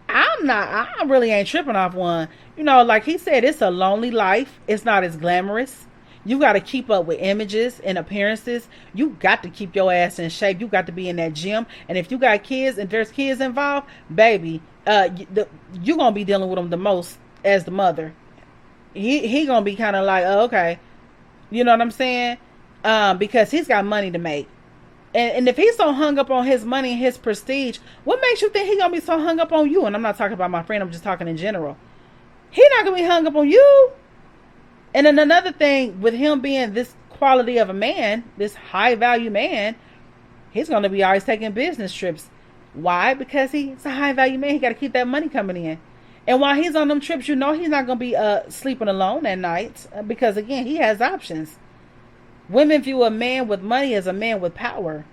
I really ain't tripping off one. You know, like he said, it's a lonely life. It's not as glamorous. You got to keep up with images and appearances. You got to keep your ass in shape. You got to be in that gym. And if you got kids and there's kids involved, baby, you're going to be dealing with them the most as the mother. He going to be kind of like, oh, okay. You know what I'm saying? Because he's got money to make. And if he's so hung up on his money and his prestige, what makes you think he's going to be so hung up on you? And I'm not talking about my friend. I'm just talking in general. He's not going to be hung up on you. And then another thing, with him being this quality of a man, this high value man, he's going to be always taking business trips. Why? Because he's a high value man. He got to keep that money coming in. And while he's on them trips, you know he's not going to be sleeping alone at night. Because, again, he has options. Women view a man with money as a man with power.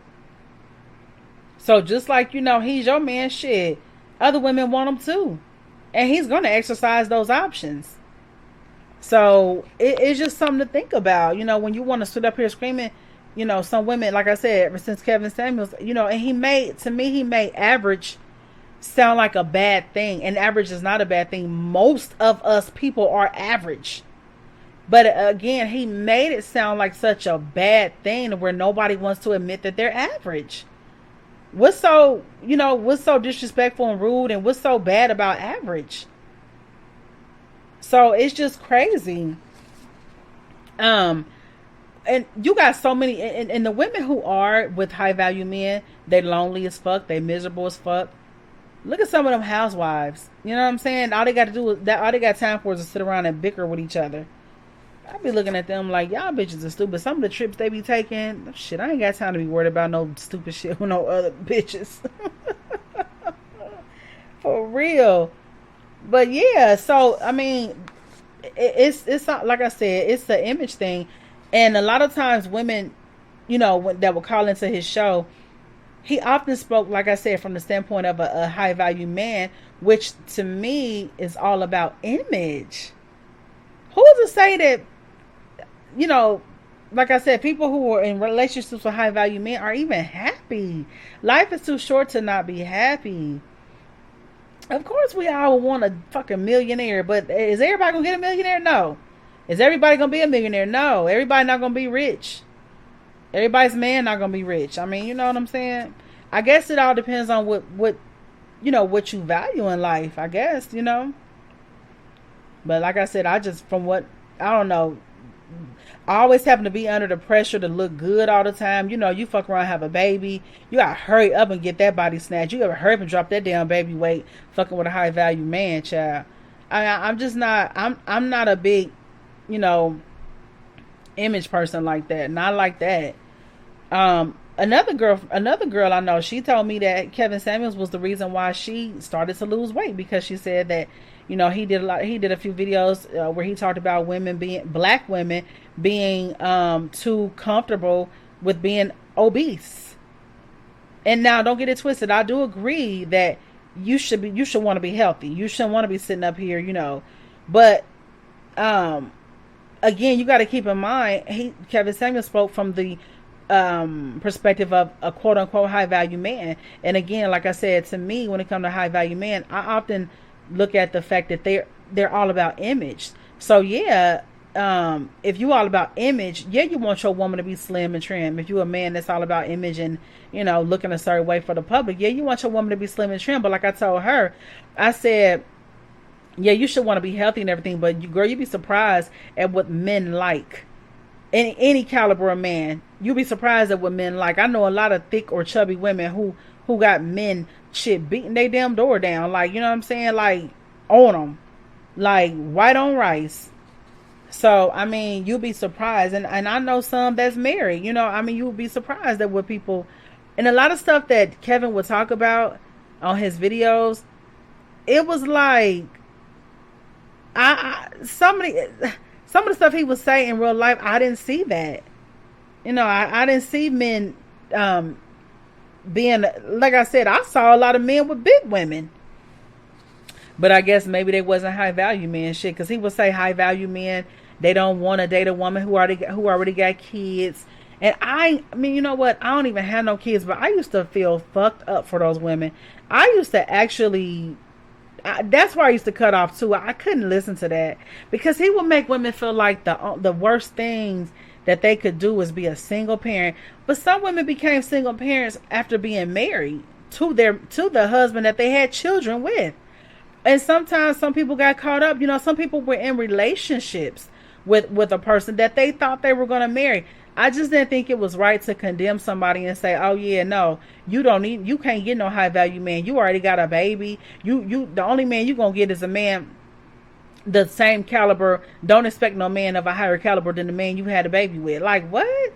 So just like, you know, he's your man, shit, other women want him too. And he's going to exercise those options. So it's just something to think about. You know, when you want to sit up here screaming, you know, some women, like I said, ever since Kevin Samuels, you know, and he made average sound like a bad thing. And average is not a bad thing. Most of us people are average. But again, he made it sound like such a bad thing where nobody wants to admit that they're average. What's so disrespectful and rude, and what's so bad about average? So it's just crazy. And you got so many, and the women who are with high value men, they lonely as fuck, they miserable as fuck. Look at some of them housewives. You know what I'm saying? All they got time for is to sit around and bicker with each other. I be looking at them like, y'all bitches are stupid. Some of the trips they be taking, shit, I ain't got time to be worried about no stupid shit with no other bitches. For real. But yeah, so, I mean, it's not, like I said, it's the image thing. And a lot of times women, you know, that will call into his show, he often spoke, like I said, from the standpoint of a high value man, which to me is all about image. Who's to say that, you know, like I said, people who are in relationships with high value men are even happy? Life is too short to not be happy. Of course we all want a fucking millionaire, but is everybody gonna get a millionaire? No. Is everybody gonna be a millionaire? No. Everybody not gonna be rich. Everybody's man not gonna be rich. I mean, you know what I'm saying? I guess it all depends on what you value in life, I guess, you know. But like I said, I don't know. I always happen to be under the pressure to look good all the time. You know, you fuck around, have a baby. You gotta hurry up and get that body snatched. You gotta hurry up and drop that damn baby weight fucking with a high value man, child. I'm not a big, you know, image person like that. Not like that. Another girl I know, she told me that Kevin Samuels was the reason why she started to lose weight, because she said that, you know, he did a few videos where he talked about black women being too comfortable with being obese. And now, don't get it twisted, I do agree that you should want to be healthy. You shouldn't want to be sitting up here, you know. But again, you got to keep in mind, Kevin Samuels spoke from the perspective of a quote unquote high value man. And again, like I said, to me, when it comes to high value man, I often look at the fact that they're all about image. So yeah, if you all about image, yeah, you want your woman to be slim and trim. If you're a man that's all about image and, you know, looking a certain way for the public, yeah, you want your woman to be slim and trim. But like I told her, I said, yeah, you should want to be healthy and everything, but you'd be surprised at what men like. any caliber of man. You'll be surprised at what men like. I know a lot of thick or chubby women who got men shit beating they damn door down, like, you know what I'm saying, like on them, like white on rice. So I mean, you'll be surprised, and I know some that's married. You know, I mean, you'll be surprised at what people, and a lot of stuff that Kevin would talk about on his videos. It was like, some of the stuff he would say in real life, I didn't see that. You know, I didn't see men being, like I said, I saw a lot of men with big women. But I guess maybe they wasn't high value men shit, because he would say high value men, they don't want to date a woman who already got kids. And I mean, you know what? I don't even have no kids, but I used to feel fucked up for those women. I used to actually, that's why I used to cut off too. I couldn't listen to that, because he would make women feel like the worst things that they could do was be a single parent. But some women became single parents after being married to the husband that they had children with. And sometimes some people got caught up. You know, some people were in relationships with a person that they thought they were going to marry. I just didn't think it was right to condemn somebody and say, oh yeah, no, you can't get no high value man. You already got a baby. The only man you going to get is a man the same caliber. Don't expect no man of a higher caliber than the man you had a baby with. Like, what?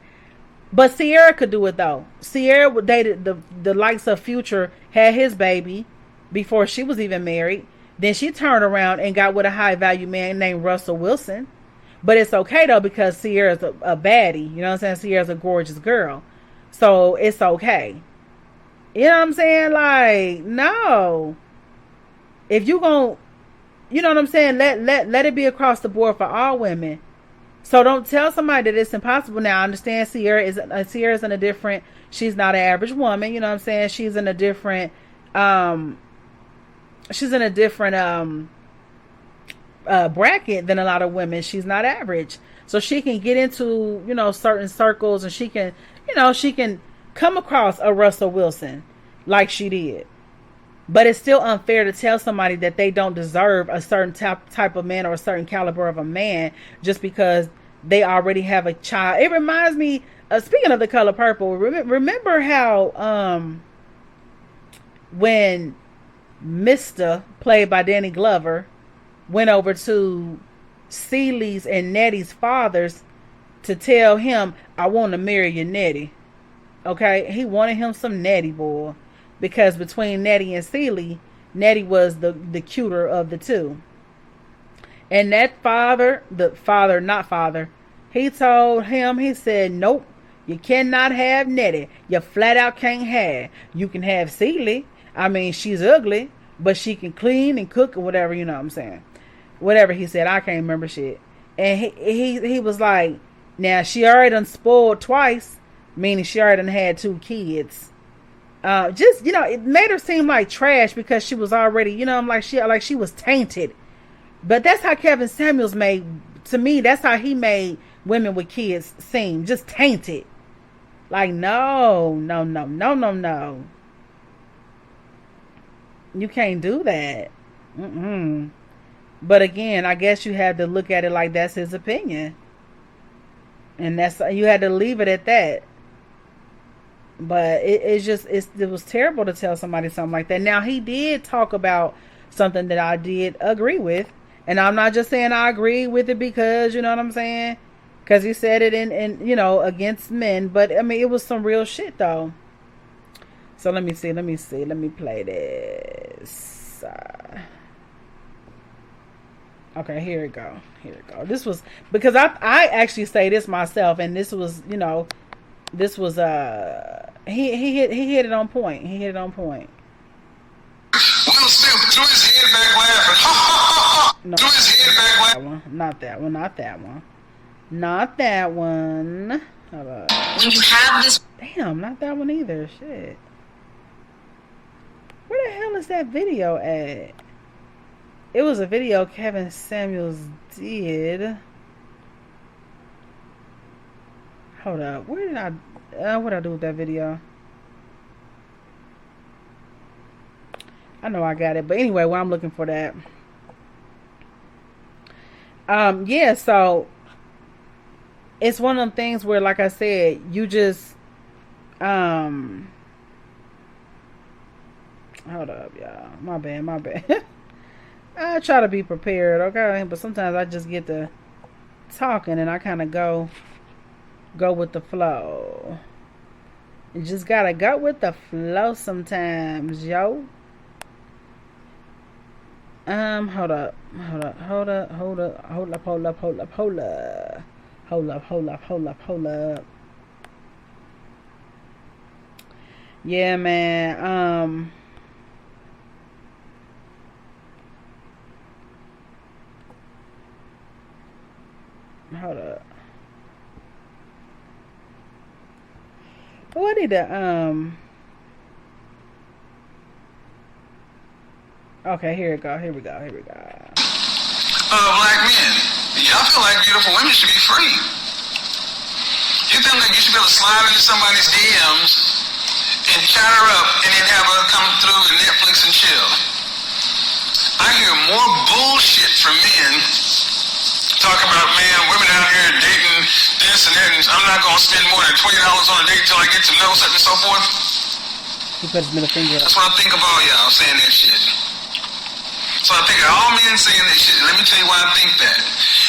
But Sierra could do it though. Sierra dated the likes of Future, had his baby before she was even married. Then she turned around and got with a high value man named Russell Wilson. But it's okay though, because Sierra's a baddie. You know what I'm saying? Sierra's a gorgeous girl. So it's okay. You know what I'm saying? Like, no. If you gon', you know what I'm saying? Let it be across the board for all women. So don't tell somebody that it's impossible. Now I understand Sierra's in a different, she's not an average woman. You know what I'm saying? She's in a different bracket than a lot of women. She's not average, so she can get into, you know, certain circles, and she can come across a Russell Wilson like she did. But it's still unfair to tell somebody that they don't deserve a certain type of man or a certain caliber of a man just because they already have a child. It reminds me, speaking of The Color Purple, remember how when Mr., played by Danny Glover, went over to Celie's and Nettie's fathers to tell him, I want to marry your Nettie. Okay? He wanted him some Nettie, boy. Because between Nettie and Celie, Nettie was the cuter of the two. And that he told him, he said, nope, you cannot have Nettie. You flat out can't have. You can have Celie. I mean, she's ugly, but she can clean and cook or whatever, you know what I'm saying. Whatever he said, I can't remember shit. And he was like, now she already done spoiled twice, meaning she already done had 2 kids. Just, you know, it made her seem like trash because she was already, you know, like she was tainted. But that's how Kevin Samuels made, to me, that's how he made women with kids seem, just tainted. Like, no. You can't do that. But again, I guess you had to look at it like that's his opinion. And you had to leave it at that. But it was terrible to tell somebody something like that. Now, he did talk about something that I did agree with. And I'm not just saying I agree with it because, you know what I'm saying? Because he said it in, you know, against men. But, I mean, it was some real shit, though. So, let me see. Let me play this. Okay, here it go. This was, because I actually say this myself. And this was, you know, this was he hit it on point. Will Smith threw his head back laughing. No, threw his head back laughing. Not that one. Hold on. When you have this, damn, not that one either. Shit. Where the hell is that video at? It was a video Kevin Samuels did. Hold up. What did I do with that video? I know I got it. But anyway, while I'm looking for that. Yeah, so it's one of them things where, like I said, you just hold up, y'all. My bad. I try to be prepared, okay? But sometimes I just get to talking and I kind of go with the flow. You just gotta go with the flow sometimes, yo. Hold up. Yeah, man. Hold up. Oh, I need to, okay, here we go. Black men, y'all feel like beautiful women should be free. You think that you should be able to slide into somebody's DMs and chat her up and then have her come through and Netflix and chill? I hear more bullshit from men talking about, man, women out here dating this and that, and I'm not going to spend more than $20 on a date until I get to know such and so forth. He put his middle finger up. That's what I think of all y'all saying that shit. So I think of all men saying that shit. Let me tell you why I think that.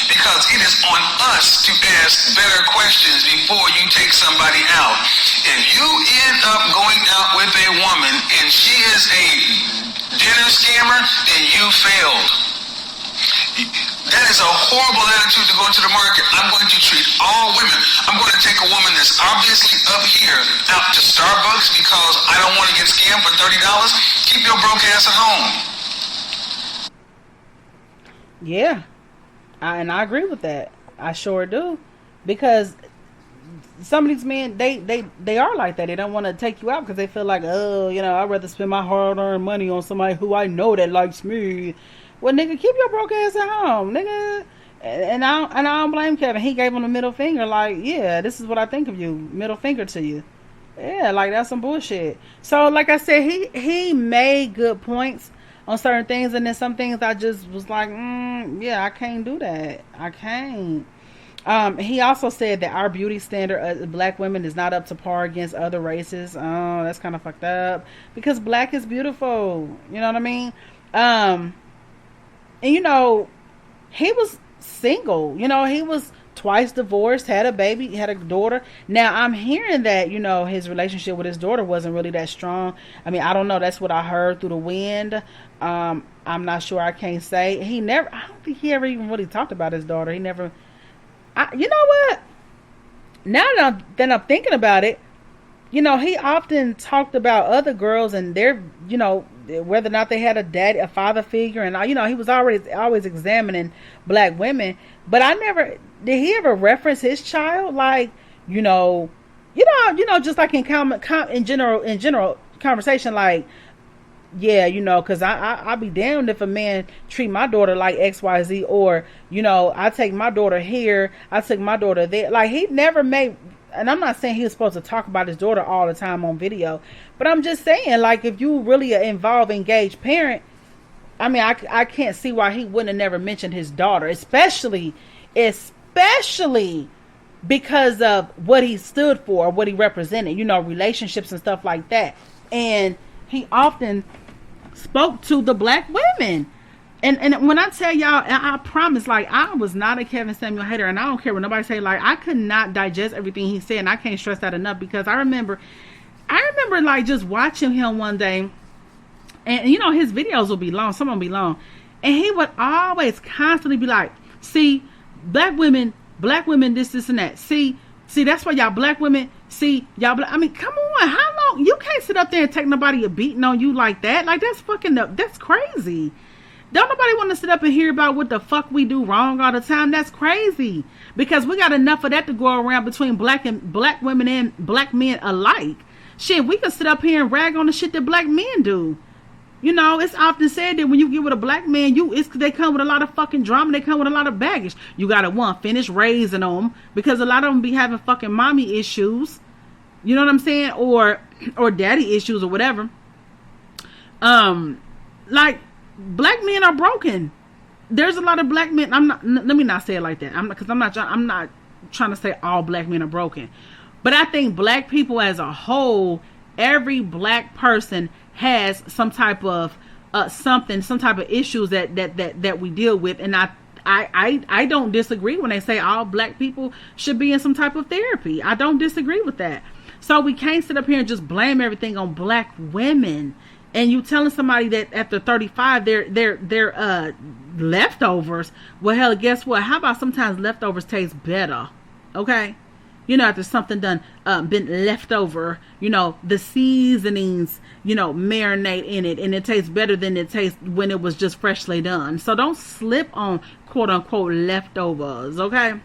Because it is on us to ask better questions before you take somebody out. If you end up going out with a woman and she is a dinner scammer, then you failed. That is a horrible attitude to go into the market. I'm going to treat all women. I'm going to take a woman that's obviously up here out to Starbucks because I don't want to get scammed for $30. Keep your broke ass at home. Yeah, and I agree with that. I sure do, because some of these men, they are like that. They don't want to take you out because they feel like, oh, I'd rather spend my hard-earned money on somebody who I know that likes me. Well, nigga, keep your broke ass at home, nigga. And I don't blame Kevin. He gave him the middle finger, like, yeah, this is what I think of you, middle finger to you. Yeah, like, that's some bullshit. So, like I said, he made good points on certain things, and then some things I just was like, yeah, I can't do that. I can't. He also said that our beauty standard as black women is not up to par against other races. Oh, that's kind of fucked up, because black is beautiful. You know what I mean? And he was single. He was twice divorced, had a baby, had a daughter. Now I'm hearing that his relationship with his daughter wasn't really that strong. I mean, I don't know, that's what I heard through the wind. I'm not sure, I can't say. I don't think he ever even really talked about his daughter. He never. You know what, now that I'm thinking about it, he often talked about other girls and their whether or not they had a father figure, and he was always examining black women. But did he ever reference his child? Like, just like in general conversation, like, yeah, because I'd be damned if a man treat my daughter like XYZ, or, I take my daughter here, I take my daughter there. Like, he never made, and I'm not saying he was supposed to talk about his daughter all the time on video, but I'm just saying, like, if you really involve engaged parent, I mean, I can't see why he wouldn't have never mentioned his daughter, especially because of what he stood for, what he represented, relationships and stuff like that. And he often spoke to the black women. And when I tell y'all, I promise, like, I was not a Kevin Samuel hater, and I don't care what nobody say. Like, I could not digest everything he said, and I can't stress that enough, because I remember like just watching him one day, and his videos will be long, some of them be long, and he would always constantly be like, see, black women, this and that. See, that's why y'all black women, I mean, come on, how long? You can't sit up there and take nobody a beating on you like that. Like, that's crazy. Don't nobody want to sit up and hear about what the fuck we do wrong all the time. That's crazy. Because we got enough of that to go around between black women and black men alike. Shit, we can sit up here and rag on the shit that black men do. It's often said that when you get with a black man, they come with a lot of fucking drama. They come with a lot of baggage. You gotta finish raising them, because a lot of them be having fucking mommy issues. You know what I'm saying? Or daddy issues or whatever. Like, black men are broken. There's a lot of black men. Let me not say it like that. I'm not trying to say all black men are broken, but I think black people as a whole, every black person has some type of some type of issues that we deal with. And I don't disagree when they say all black people should be in some type of therapy. I don't disagree with that. So we can't sit up here and just blame everything on black women. And you telling somebody that after 35 they're leftovers. Well, hell, guess what? How about sometimes leftovers taste better? Okay, after something done been left over, the seasonings marinate in it, and it tastes better than it tastes when it was just freshly done. So don't slip on quote unquote leftovers. Okay,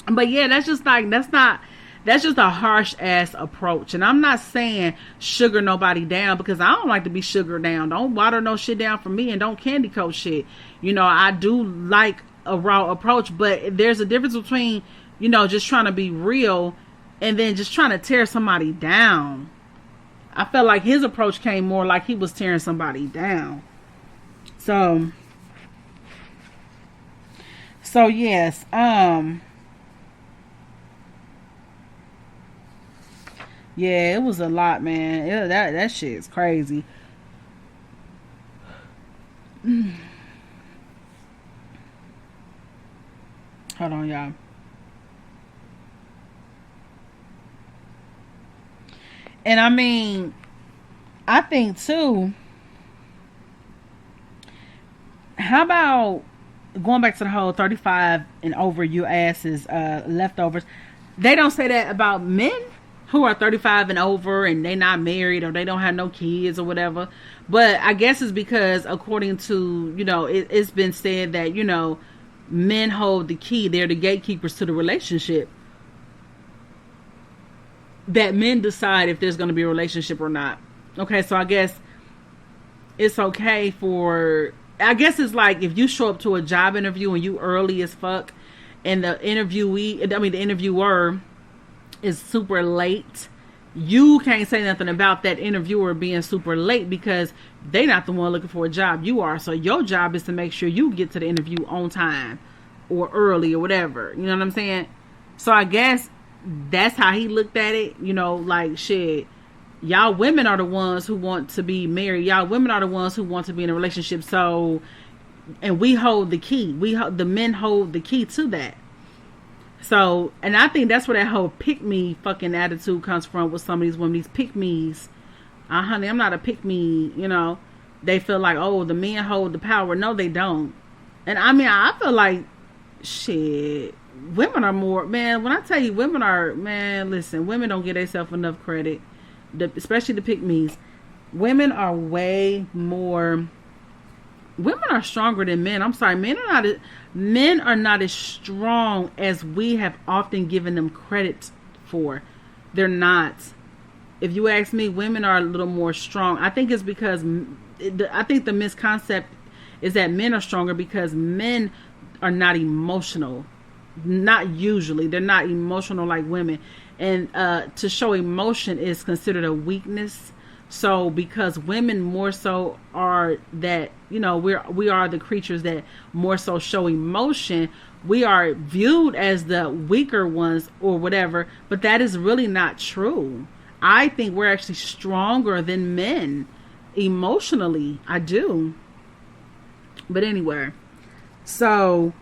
but yeah, that's just a harsh ass approach. And I'm not saying sugar nobody down, because I don't like to be sugared down. Don't water no shit down for me, and don't candy coat shit. I do like a raw approach, but there's a difference between, just trying to be real and then just trying to tear somebody down. I felt like his approach came more like he was tearing somebody down. So yes, yeah, it was a lot, man. That shit is crazy. Hold on, y'all. And I mean, I think too, how about going back to the whole 35 and over you asses leftovers? They don't say that about men who are 35 and over and they not married or they don't have no kids or whatever. But I guess it's because according to, it's been said that, men hold the key. They're the gatekeepers to the relationship. That men decide if there's going to be a relationship or not. Okay, so I guess it's okay I guess it's like if you show up to a job interview and you early as fuck, and the interviewer is super late, you can't say nothing about that interviewer being super late, because they not the one looking for a job, you are. So your job is to make sure you get to the interview on time or early or whatever. You know what I'm saying? So I guess that's how he looked at it. Like, shit, y'all women are the ones who want to be married. Y'all women are the ones who want to be in a relationship. So, and we hold the key. The men hold the key to that. So, and I think that's where that whole pick me fucking attitude comes from with some of these women, these pick me's. Honey, I'm not a pick me, They feel like, oh, the men hold the power. No, they don't. And I mean, I feel like, shit, women are more, man, when I tell you women are, man, listen, women don't give themselves enough credit, especially the pick me's. Women are way more, women are stronger than men. I'm sorry, men are not as strong as we have often given them credit for. They're not. If you ask me, women are a little more strong. I think it's because, I think the misconcept is that men are stronger because men are not emotional. Not usually. They're not emotional like women. And to show emotion is considered a weakness. So because women more so are that, we are the creatures that more so show emotion, we are viewed as the weaker ones or whatever, but that is really not true. I think we're actually stronger than men emotionally. I do. But anyway, so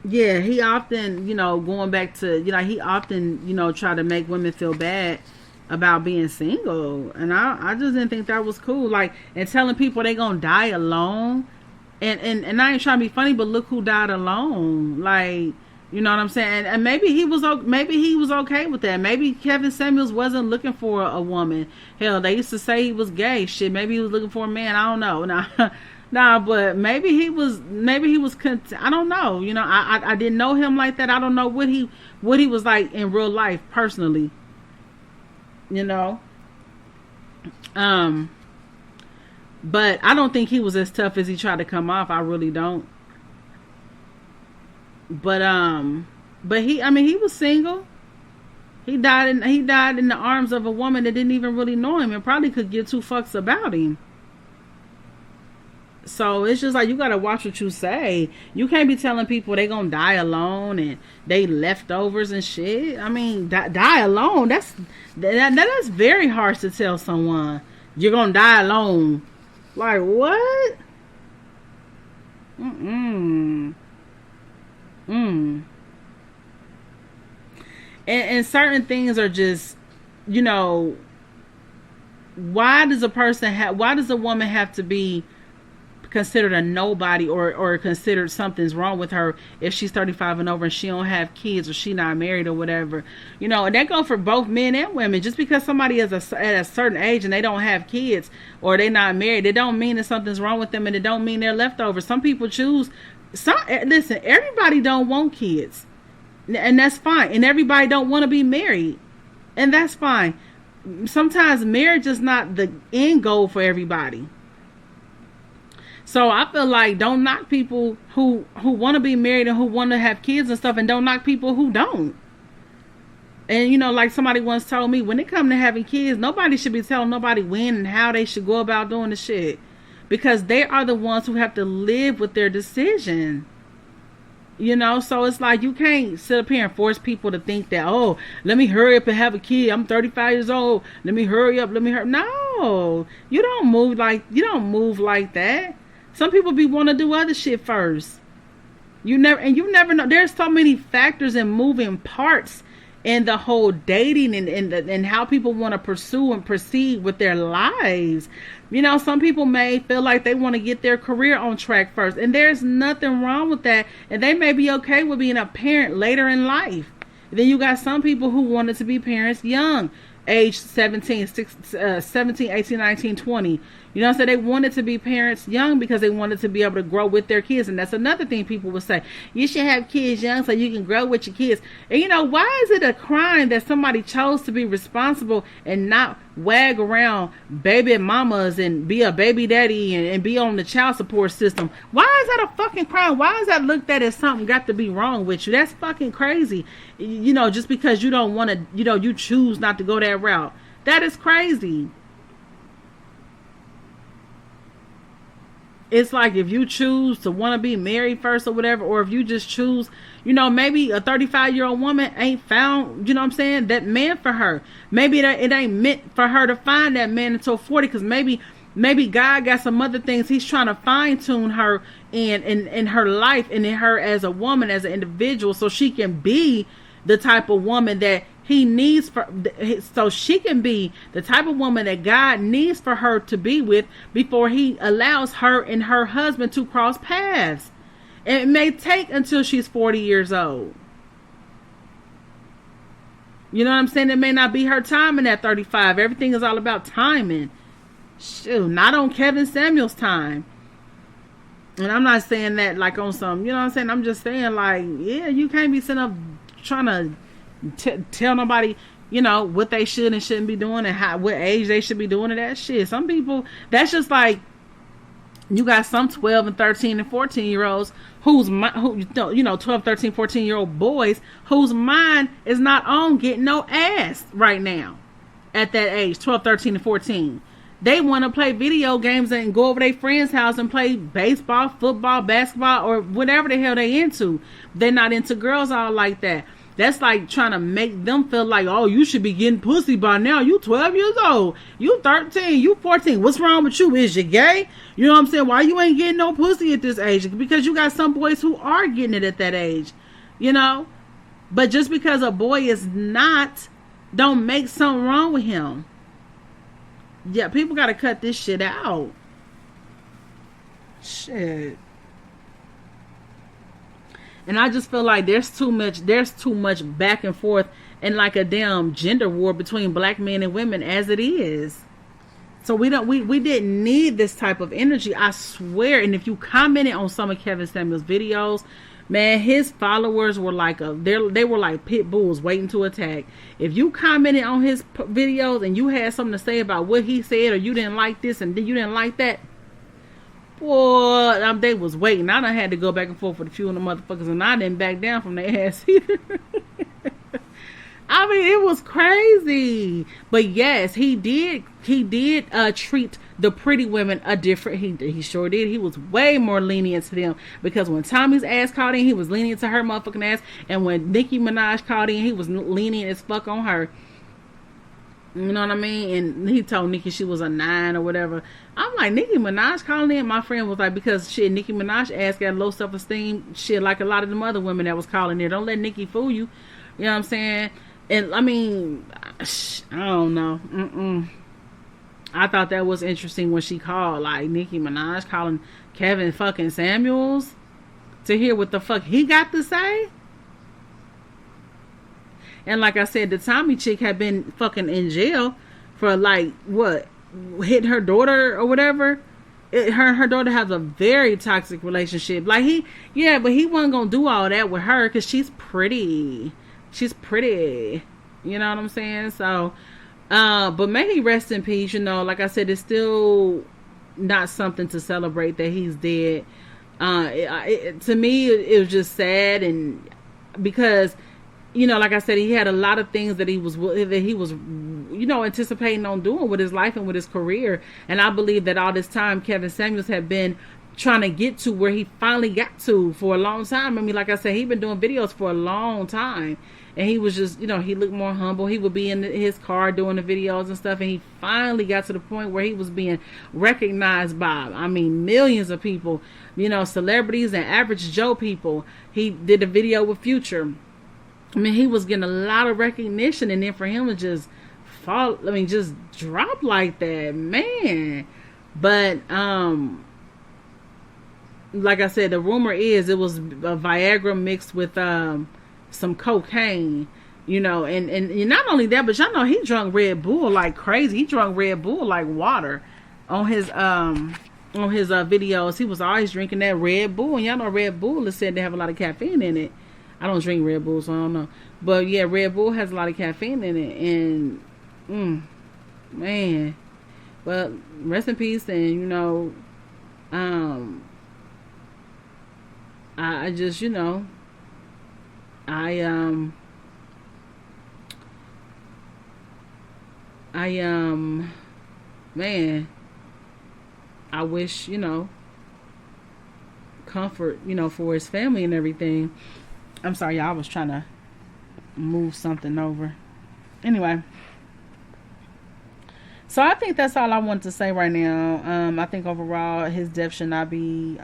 yeah, he often, going back to, he often, try to make women feel bad about being single. And I just didn't think that was cool. Like, and telling people they gonna die alone. And I ain't trying to be funny, but look who died alone. Like, you know what I'm saying? And maybe he was okay with that. Maybe Kevin Samuels wasn't looking for a woman. Hell, they used to say he was gay. Shit, maybe he was looking for a man. I don't know. Nah, but maybe he was I don't know. I didn't know him like that. I don't know what he was like in real life personally. But I don't think he was as tough as he tried to come off. I really don't. But he was single. He died in the arms of a woman that didn't even really know him and probably could give two fucks about him. So it's just like, you gotta watch what you say. You can't be telling people they gonna die alone and they leftovers and shit. I mean, die alone. That's very harsh to tell someone you're gonna die alone. Like, what? And certain things are just, you know, why does a woman have to be considered a nobody, or considered something's wrong with her if she's 35 and over and she don't have kids, or she not married or whatever? You know, and that go for both men and women. Just because somebody is at a certain age and they don't have kids or they not married, it don't mean that something's wrong with them, and it don't mean they're leftovers. Some people choose. Listen, everybody don't want kids, and that's fine, and everybody don't want to be married, and that's fine. Sometimes marriage is not the end goal for everybody. So I feel like, don't knock people who want to be married and who want to have kids and stuff, and don't knock people who don't. And, you know, like somebody once told me, when it comes to having kids, nobody should be telling nobody when and how they should go about doing the shit, because they are the ones who have to live with their decision. You know, so it's like, you can't sit up here and force people to think that, oh, let me hurry up and have a kid. I'm 35 years old. Let me hurry up. No, you don't move like that. Some people want to do other shit first. You never know. There's so many factors and moving parts in the whole dating and how people want to pursue and proceed with their lives. You know, some people may feel like they want to get their career on track first, and there's nothing wrong with that. And they may be okay with being a parent later in life. Then you got some people who wanted to be parents young, age 17, 18, 19, 20. You know what I'm saying? They wanted to be parents young because they wanted to be able to grow with their kids. And that's another thing people would say. You should have kids young so you can grow with your kids. And, you know, why is it a crime that somebody chose to be responsible and not wag around baby mamas and be a baby daddy and be on the child support system? Why is that a fucking crime? Why is that looked at as something got to be wrong with you? That's fucking crazy. You know, just because you don't want to, you know, you choose not to go that route. That is crazy. It's like, if you choose to want to be married first or whatever, or if you just choose, you know, maybe a 35-year-old woman ain't found, you know what I'm saying, that man for her. Maybe it ain't meant for her to find that man until 40, because maybe God got some other things he's trying to fine-tune her in her life and in her as a woman, as an individual, so she can be the type of woman that he needs so she can be the type of woman that God needs for her to be with before he allows her and her husband to cross paths. And it may take until she's 40 years old. You know what I'm saying? It may not be her timing at 35. Everything is all about timing. Shoot, not on Kevin Samuel's time. And I'm not saying that like on some, you know what I'm saying? I'm just saying, like, yeah, you can't be sitting up trying to tell nobody, you know, what they should and shouldn't be doing, and what age they should be doing that shit. Some people, that's just like, you got some 12 and 13 and 14 year olds who 12, 13, 14 year old boys whose mind is not on getting no ass right now at that age, 12, 13 and 14. They want to play video games and go over their friend's house and play baseball, football, basketball, or whatever the hell they into. They're not into girls all like that. That's like trying to make them feel like, oh, you should be getting pussy by now. You 12 years old. You 13. You 14. What's wrong with you? Is you gay? You know what I'm saying? Why you ain't getting no pussy at this age? Because you got some boys who are getting it at that age. You know? But just because a boy is not, don't make something wrong with him. Yeah, people got to cut this shit out. Shit. And I just feel like there's too much back and forth and like a damn gender war between black men and women as it is. So we didn't need this type of energy, I swear. And if you commented on some of Kevin Samuel's videos, man, his followers were like they were like pit bulls waiting to attack. If you commented on his videos and you had something to say about what he said, or you didn't like this and you didn't like that, boy, they was waiting. I done had to go back and forth with a few of the motherfuckers, and I didn't back down from their ass either. I mean, it was crazy. But yes, he did treat the pretty women a different. He sure did. He was way more lenient to them, because when Tommy's ass called in, he was lenient to her motherfucking ass, and when Nicki Minaj called in, he was lenient as fuck on her. You know what I mean? And he told Nicki she was a 9 or whatever. I'm like, Nicki Minaj calling in? My friend was like, because shit, Nicki Minaj ass got low self-esteem, shit, like a lot of them other women that was calling in. Don't let Nicki fool you. You know what I'm saying? And I mean, I don't know. I thought that was interesting when she called, like, Nicki Minaj calling Kevin fucking Samuels to hear what the fuck he got to say. And like I said, the Tommy chick had been fucking in jail for, like, what, hitting her daughter or whatever. Her daughter has a very toxic relationship. Like, but he wasn't gonna do all that with her because she's pretty. She's pretty. You know what I'm saying? So, but may he rest in peace. You know, like I said, it's still not something to celebrate that he's dead. To me, it was just sad, and because, you know, like I said, he had a lot of things that he was, you know, anticipating on doing with his life and with his career. And I believe that all this time, Kevin Samuels had been trying to get to where he finally got to for a long time. I mean, like I said, he'd been doing videos for a long time, and he was just, you know, he looked more humble. He would be in his car doing the videos and stuff, and he finally got to the point where he was being recognized by, I mean, millions of people, you know, celebrities and average Joe people. He did a video with Future. I mean, he was getting a lot of recognition, and then for him to just fall, I mean, just drop like that, man. But, like I said, the rumor is it was a Viagra mixed with, some cocaine, you know, and not only that, but y'all know he drunk Red Bull like crazy. He drunk Red Bull like water on his videos. He was always drinking that Red Bull, and y'all know Red Bull is said to have a lot of caffeine in it. I don't drink Red Bull, so I don't know. But yeah, Red Bull has a lot of caffeine in it. And, man. But rest in peace. And, you know, I just, you know, man, I wish, you know, comfort, you know, for his family and everything. I'm sorry, y'all. I was trying to move something over. Anyway. So I think that's all I want to say right now. I think overall his death should not be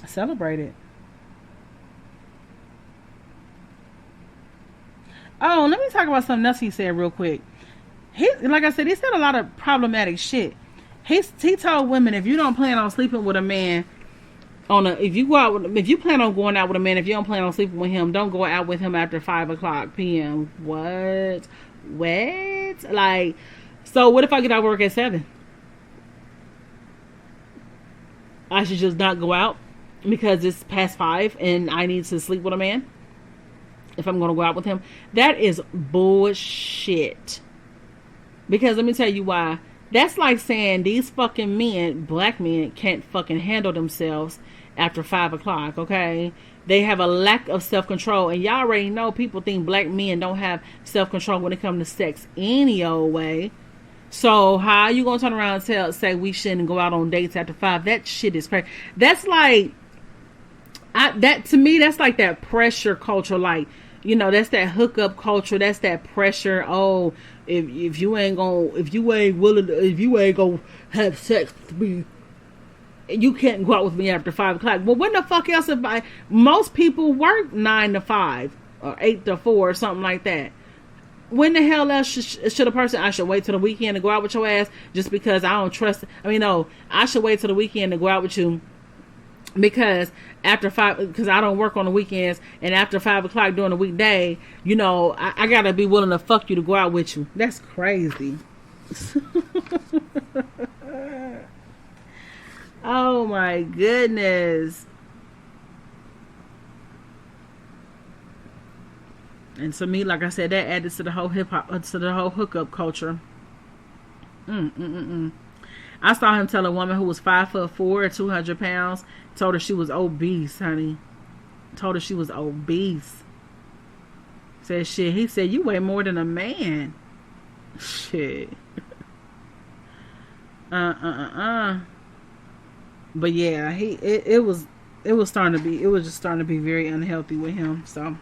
celebrated. Oh, let me talk about something else he said real quick. Like I said, he said a lot of problematic shit. He told women, if you don't plan on sleeping with a man, if you plan on going out with a man, if you don't plan on sleeping with him, don't go out with him after 5:00 p.m. What? Like, so what if I get out of work at 7? I should just not go out because it's past 5 and I need to sleep with a man if I'm going to go out with him? That is bullshit. Because let me tell you why. That's like saying these fucking men, black men, can't fucking handle themselves after 5:00, okay? They have a lack of self-control. And y'all already know people think black men don't have self-control when it comes to sex any old way. So how are you going to turn around and say we shouldn't go out on dates after 5? That shit is crazy. That's like, to me, that's like that pressure culture. Like, you know, that's that hookup culture. That's that pressure. Oh, if you ain't gonna have sex with me, you can't go out with me after 5:00. Well, when the fuck else most people work 9 to 5 or 8 to 4 or something like that. When the hell else should a person, I should wait till the weekend to go out with your ass just because I don't trust, no, I should wait till the weekend to go out with you because after 5, because I don't work on the weekends, and after 5:00 during the weekday, you know, I gotta be willing to fuck you to go out with you. That's crazy. Oh my goodness. And to me, like I said, that added to the whole to the whole hookup culture. I saw him tell a woman who was 5'4", 200 pounds, told her she was obese, honey. Told her she was obese. said, shit. He said, you weigh more than a man. Shit. But yeah, it was just starting to be very unhealthy with him. So,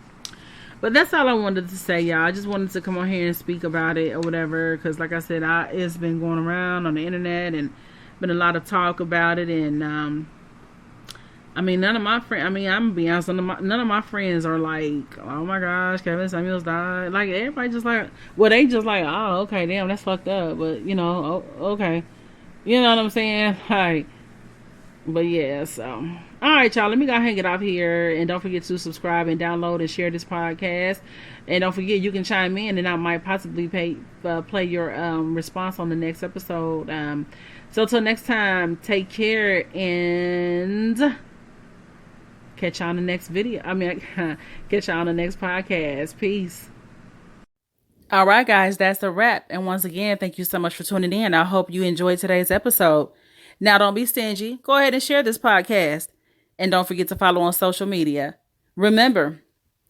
but that's all I wanted to say, y'all. I just wanted to come on here and speak about it or whatever, because like I said, it's been going around on the internet and been a lot of talk about it. And I mean, none of my friends. I mean, I'm gonna be honest. None of my friends are like, "Oh my gosh, Kevin Samuels died." Like everybody just like, well, they just like, "Oh, okay, damn, that's fucked up." But you know, okay, you know what I'm saying? Like, but yeah. So, all right, y'all. Let me go ahead and get off here, and don't forget to subscribe and download and share this podcast. And don't forget, you can chime in, and I might possibly play your response on the next episode. So till next time, take care and catch y'all on the next video. Catch y'all on the next podcast. Peace. All right, guys, that's a wrap. And once again, thank you so much for tuning in. I hope you enjoyed today's episode. Now, don't be stingy. Go ahead and share this podcast. And don't forget to follow on social media. Remember,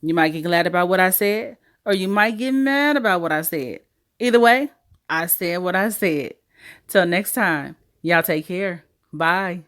you might get glad about what I said, or you might get mad about what I said. Either way, I said what I said. Till next time, y'all take care. Bye.